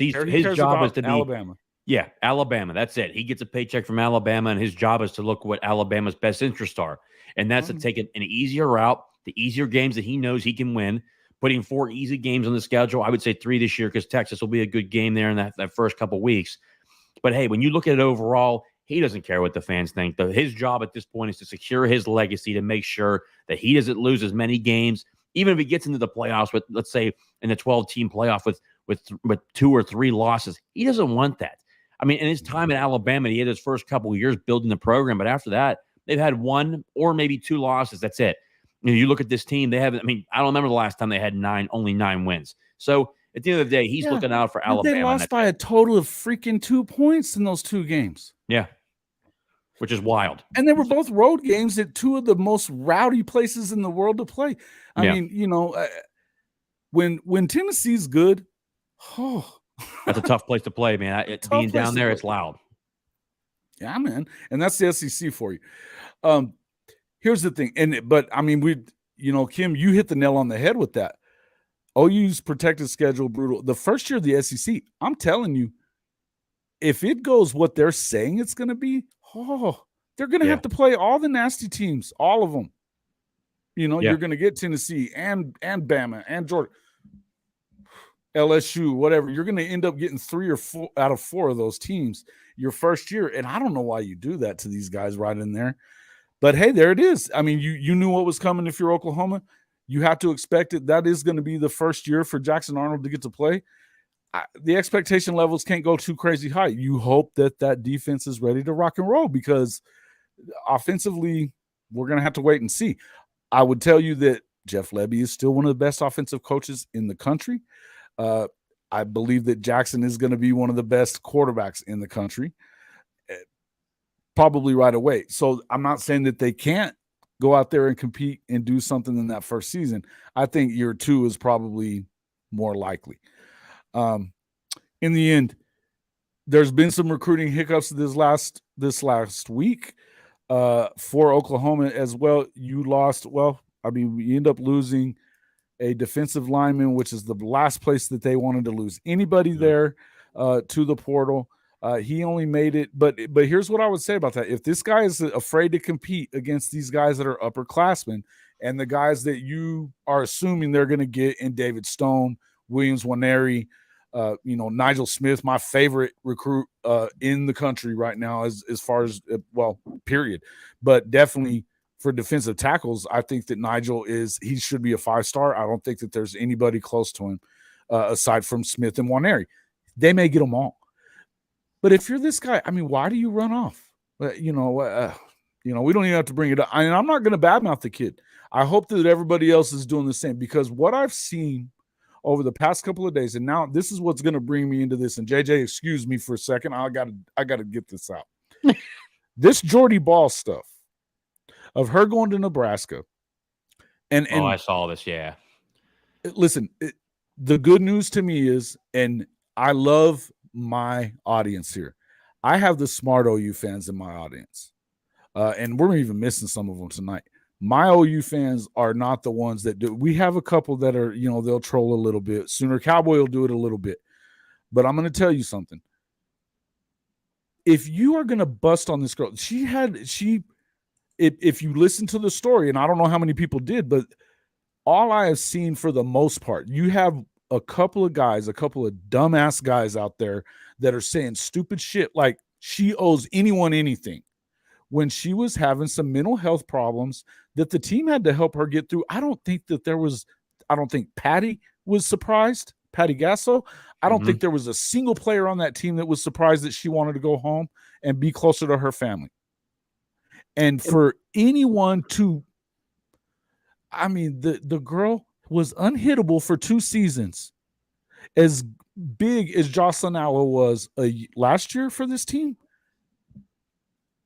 job is to be Alabama. Yeah, Alabama. That's it. He gets a paycheck from Alabama, and his job is to look what Alabama's best interests are, and that's to take an easier route, the easier games that he knows he can win. Putting 4 easy games on the schedule, I would say 3 this year because Texas will be a good game there in that first couple weeks. But hey, when you look at it overall, he doesn't care what the fans think. His job at this point is to secure his legacy, to make sure that he doesn't lose as many games, even if he gets into the playoffs with, let's say, in the 12-team playoff with 2 or 3 losses. He doesn't want that. I mean, in his time at Alabama, he had his first couple of years building the program, but after that, they've had 1 or maybe 2 losses. That's it. You look at this team, I don't remember the last time they had only 9 wins. So at the end of the day, he's looking out for Alabama. They lost by a total of freaking 2 points in those 2 games. Yeah, which is wild. And they were both road games at 2 of the most rowdy places in the world to play. I mean, when Tennessee's good, that's a tough place to play, man. Being down there, it's loud. Yeah, man. And that's the SEC for you. Here's the thing. But I mean, Kim, you hit the nail on the head with that. OU's protected schedule, brutal. The first year of the SEC, I'm telling you, if it goes what they're saying it's going to be, they're going to have to play all the nasty teams, all of them. You're going to get Tennessee and Bama and Georgia, LSU, whatever. You're going to end up getting 3 or 4 out of 4 of those teams your first year. And I don't know why you do that to these guys right in there. But, hey, there it is. I mean, you knew what was coming if you're Oklahoma. You have to expect it. That is going to be the first year for Jackson Arnold to get to play. The expectation levels can't go too crazy high. You hope that defense is ready to rock and roll because offensively, we're going to have to wait and see. I would tell you that Jeff Lebby is still one of the best offensive coaches in the country. I believe that Jackson is going to be one of the best quarterbacks in the country, probably right away. So I'm not saying that they can't go out there and compete and do something in that first season. I think year 2 is probably more likely. In the end, there's been some recruiting hiccups this last week for Oklahoma as well. We end up losing a defensive lineman, which is the last place that they wanted to lose anybody there to the portal. He only made it, but here's what I would say about that. If this guy is afraid to compete against these guys that are upperclassmen and the guys that you are assuming they're going to get in David Stone, Williams Nwaneri, Nigel Smith, my favorite recruit in the country right now as far as, period. But definitely for defensive tackles, I think that Nigel he should be a 5-star. I don't think that there's anybody close to him aside from Smith and Nwaneri. They may get them all. But if you're this guy, I mean, why do you run off? We don't even have to bring it up. I mean, I'm not going to badmouth the kid. I hope that everybody else is doing the same because what I've seen over the past couple of days, and now this is what's going to bring me into this. And JJ, excuse me for a second. I got to get this out. This Jordy Ball stuff of her going to Nebraska. And I saw this. Yeah. Listen, the good news to me is, and I love my audience here. I have the smart OU fans in my audience. And we're even missing some of them tonight. My OU fans are not the ones that do. We have a couple that are, they'll troll a little bit. Sooner Cowboy will do it a little bit. But I'm going to tell you something. If you are going to bust on this girl, if you listen to the story, and I don't know how many people did, but all I have seen for the most part, you have a couple of dumbass guys out there that are saying stupid shit like she owes anyone anything when she was having some mental health problems that the team had to help her get through. I don't think Patty was surprised, Patty Gasso. I don't think there was a single player on that team that was surprised that she wanted to go home and be closer to her family. And for anyone the girl was unhittable for 2 seasons. As big as Jocelyn Allen was last year for this team,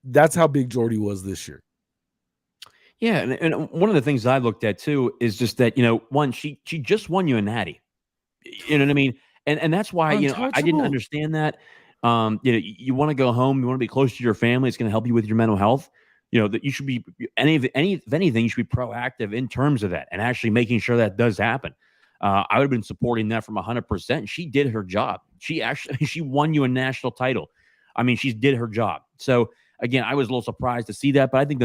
that's how big Jordy was this year. Yeah, and one of the things I looked at too is just that, one, she just won you a natty. You know what I mean? And that's why, I didn't Untouchable. understand that. You want to go home, you want to be close to your family, it's going to help you with your mental health. That you should be if anything, you should be proactive in terms of that and actually making sure that does happen. I would have been supporting that from 100%. She did her job. She won you a national title. I mean, she did her job. So again, I was a little surprised to see that, but I think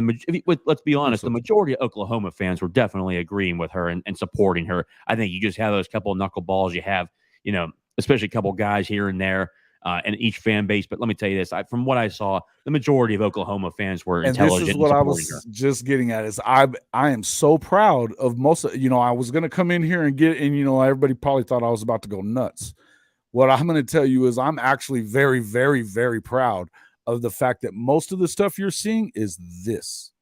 let's be honest, the majority of Oklahoma fans were definitely agreeing with her and supporting her. I think you just have those couple of knuckleballs. You have, especially a couple of guys here and there in each fan base. But let me tell you this: from what I saw, the majority of Oklahoma fans were intelligent. And this is what I was her. just getting at: is I am so proud of most. I was going to come in here and everybody probably thought I was about to go nuts. What I'm going to tell you is I'm actually very, very, very proud of the fact that most of the stuff you're seeing is this.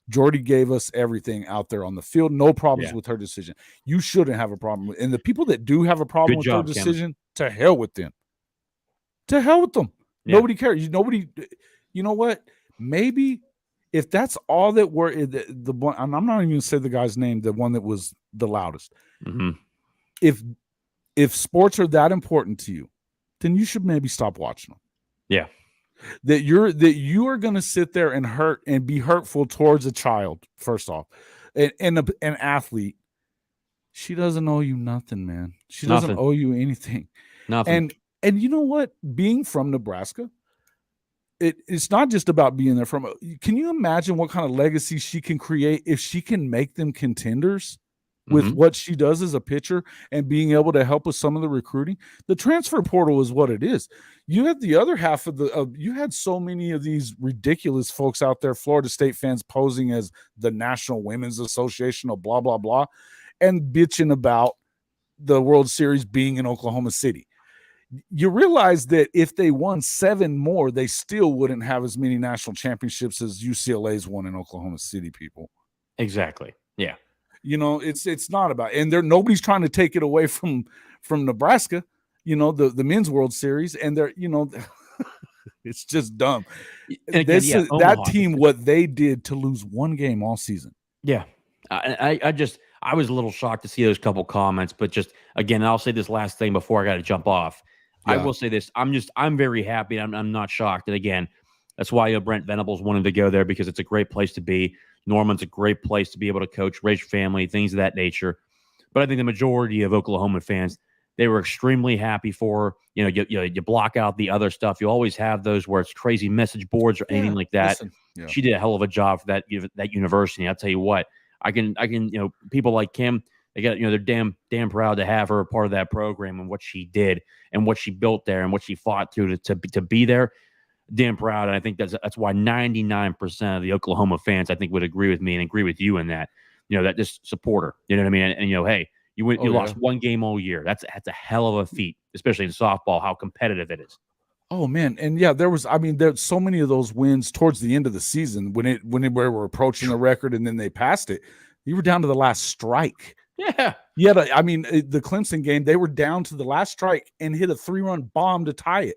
Jordy gave us everything out there on the field. No problems with her decision. You shouldn't have a problem with. And the people that do have a problem with her decision, to hell with them. To hell with them. Yeah. Nobody cares. Nobody. You know what? Maybe if that's all that were the one, I'm not even going to say the guy's name, the one that was the loudest. Mm-hmm. If sports are that important to you, then you should maybe stop watching them. Yeah. That you are going to sit there and hurt and be hurtful towards a child, first off, and an athlete. She doesn't owe you nothing, man. She doesn't owe you anything. Nothing. And you know what? Being from Nebraska, it's not just about being there from. Can you imagine what kind of legacy she can create if she can make them contenders with what she does as a pitcher and being able to help with some of the recruiting? The transfer portal is what it is. You had the other half of you had so many of these ridiculous folks out there, Florida State fans posing as the National Women's Association of blah, blah, blah, and bitching about the World Series being in Oklahoma City. You realize that if they won 7 more, they still wouldn't have as many national championships as UCLA's won in Oklahoma City, people. Exactly. Yeah. It's not about, and nobody's trying to take it away from Nebraska, the men's World Series, and they're, it's just dumb. Again, that team, what they did to lose 1 game all season. Yeah. I was a little shocked to see those couple comments, but just, again, I'll say this last thing before I got to jump off. Yeah. I will say this. I'm very happy. I'm not shocked. And again, that's why Brent Venables wanted to go there, because it's a great place to be. Norman's a great place to be able to coach, raise your family, things of that nature. But I think the majority of Oklahoma fans, they were extremely happy for her. You block out the other stuff. You always have those where it's crazy message boards or anything like that. She did a hell of a job for that university. I'll tell you what, I can people like Kim, they got, they're damn proud to have her a part of that program and what she did and what she built there and what she fought through to be there. Damn proud. And I think that's why 99% of the Oklahoma fans, I think, would agree with me and agree with you in that, that just support her. You know what I mean? And hey, you lost 1 game all year. That's a hell of a feat, especially in softball, how competitive it is. Oh man. And yeah, there's so many of those wins towards the end of the season when we were approaching the record and then they passed it. You were down to the last strike. Yeah. Yeah. The Clemson game, they were down to the last strike and hit a 3-run bomb to tie it.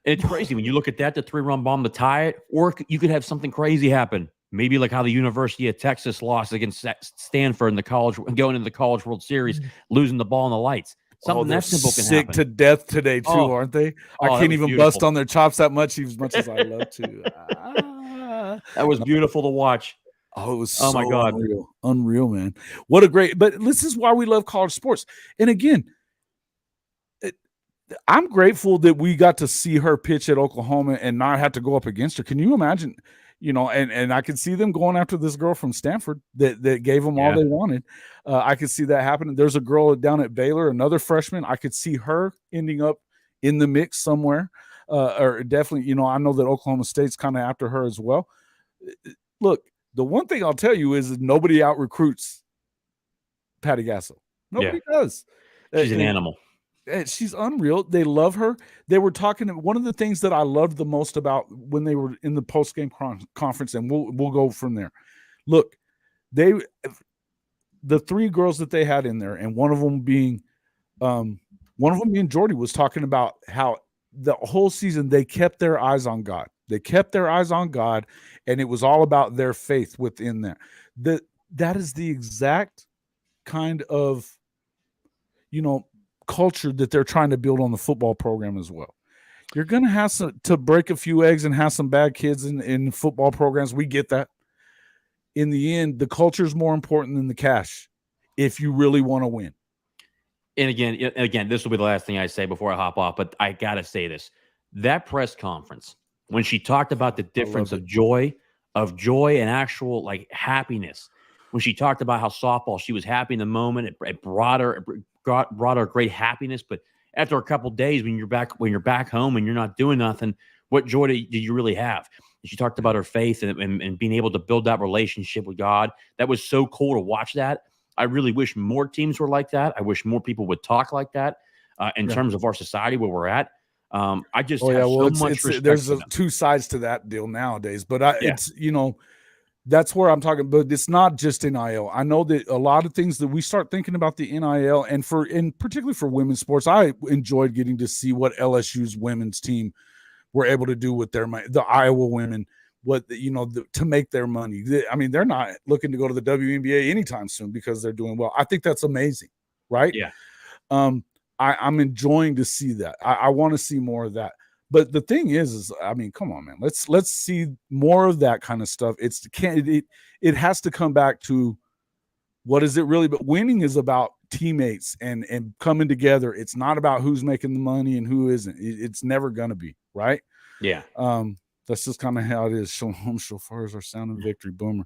And it's crazy when you look at that, the 3-run bomb to tie it, or you could have something crazy happen. Maybe like how the University of Texas lost against Stanford in going into the College World Series, losing the ball in the lights. Something that simple can happen. Sick to death today too, aren't they? I can't even beautiful. Bust on their chops that much as I love to. That was beautiful to watch. Oh, it was so my God. Unreal, man. What a great, but this is why we love college sports. And again, I'm grateful that we got to see her pitch at Oklahoma and not have to go up against her. Can you imagine, and I could see them going after this girl from Stanford that gave them all they wanted. I could see that happening. There's a girl down at Baylor, another freshman. I could see her ending up in the mix somewhere, or definitely, I know that Oklahoma State's kind of after her as well. Look, the one thing I'll tell you is that nobody out recruits Patty Gasso. Nobody does. She's an animal. She's unreal. They love her. They were talking. One of the things that I loved the most about when they were in the post-game conference, and we'll go from there. Look, the 3 girls that they had in there, and one of them being Jordy, was talking about how the whole season they kept their eyes on God. They kept their eyes on God, and it was all about their faith within there. That is the exact kind of, culture that they're trying to build on the football program as well. You're going to have to break a few eggs and have some bad kids in football programs. We get that. In the end, the culture is more important than the cash if you really want to win. And again, this will be the last thing I say before I hop off, but I got to say this. That press conference, when she talked about the difference of joy and actual like happiness, when she talked about how softball, she was happy in the moment, it brought her great happiness. But after a couple of days, when you're back home and you're not doing nothing, what joy do you really have? And she talked about her faith and being able to build that relationship with God. That was so cool to watch that. I really wish more teams were like that. I wish more people would talk like that in terms of our society where we're at. I just have so much respect. There's two sides to that deal nowadays, but it's, that's where I'm talking. But it's not just NIL. I know that a lot of things that we start thinking about the NIL, and particularly for women's sports, I enjoyed getting to see what LSU's women's team were able to do with the Iowa women, to make their money. I mean, they're not looking to go to the WNBA anytime soon because they're doing well. I think that's amazing, right? Yeah. I'm enjoying to see that. I want to see more of that. But the thing is, I mean, come on, man. Let's see more of that kind of stuff. It has to come back to what is it really? But winning is about teammates and coming together. It's not about who's making the money and who isn't. It's never gonna be, right? Yeah. That's just kind of how it is. Shofars are sounding victory. Boomer.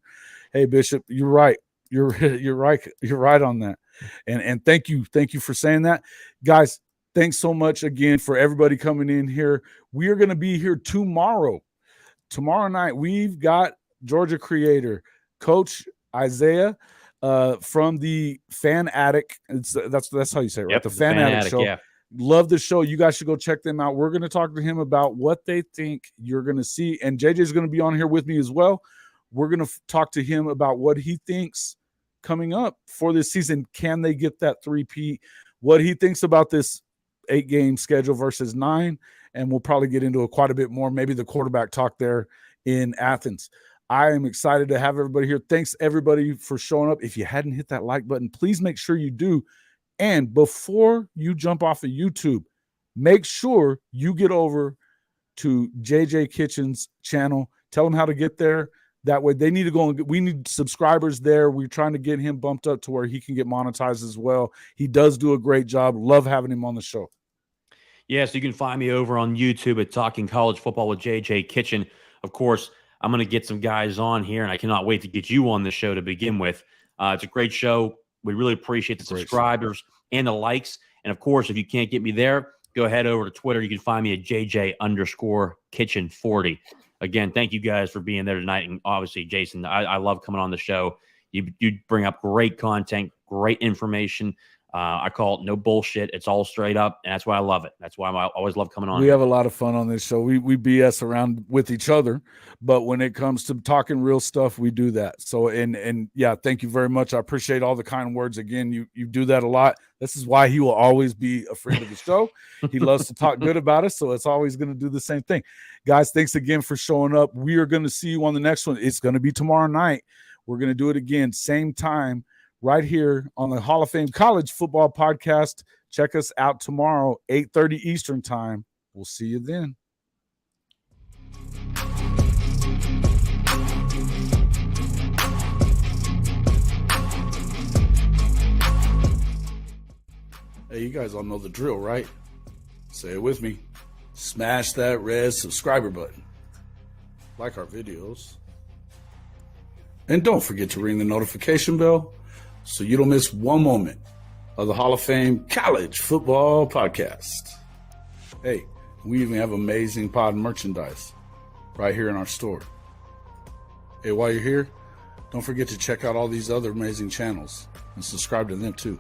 Hey, Bishop, you're right. You're right. You're right on that. And thank you for saying that, guys. Thanks so much again for everybody coming in here. We are going to be here tomorrow. Tomorrow night, we've got Georgia creator, Coach Isaiah from the Fan Attic. That's how you say it, right? Yep, the Fan Attic show. Yeah. Love the show. You guys should go check them out. We're going to talk to him about what they think you're going to see. And JJ is going to be on here with me as well. We're going to talk to him about what he thinks coming up for this season. Can they get that 3-peat? What he thinks about this 8-game schedule versus 9, and we'll probably get into quite a bit more, maybe the quarterback talk there in Athens. I am excited to have everybody here. Thanks, everybody, for showing up. If you hadn't hit that like button, please make sure you do. And before you jump off of YouTube, make sure you get over to JJ Kitchen's channel. Tell them how to get there. That way they need to go we need subscribers there. We're trying to get him bumped up to where he can get monetized as well. He does do a great job. Love having him on the show. Yeah, so you can find me over on YouTube at Talking College Football with JJ Kitchen. Of course, I'm going to get some guys on here, and I cannot wait to get you on the show to begin with. It's a great show. We really appreciate the subscribers and the likes. And, of course, if you can't get me there, go ahead over to Twitter. You can find me at JJ_Kitchen40. Again, thank you guys for being there tonight. And, obviously, Jason, I love coming on the show. You bring up great content, great information. I call it no bullshit. It's all straight up, and that's why I love it. That's why I always love coming on. We have a lot of fun on this show. We BS around with each other, but when it comes to talking real stuff, we do that. So, and yeah, thank you very much. I appreciate all the kind words. Again, you do that a lot. This is why he will always be a friend of the show. He loves to talk good about us, so it's always going to do the same thing. Guys, thanks again for showing up. We are going to see you on the next one. It's going to be tomorrow night. We're going to do it again, same time, right here on the Hall of Fame College Football Podcast. Check us out tomorrow, 8:30 Eastern Time. We'll see you then. Hey, you guys all know the drill, right? Say it with me. Smash that red subscriber button. Like our videos. And don't forget to ring the notification bell so you don't miss one moment of the Hall of Fame College Football Podcast. Hey, we even have amazing pod merchandise right here in our store. Hey, while you're here, don't forget to check out all these other amazing channels and subscribe to them too.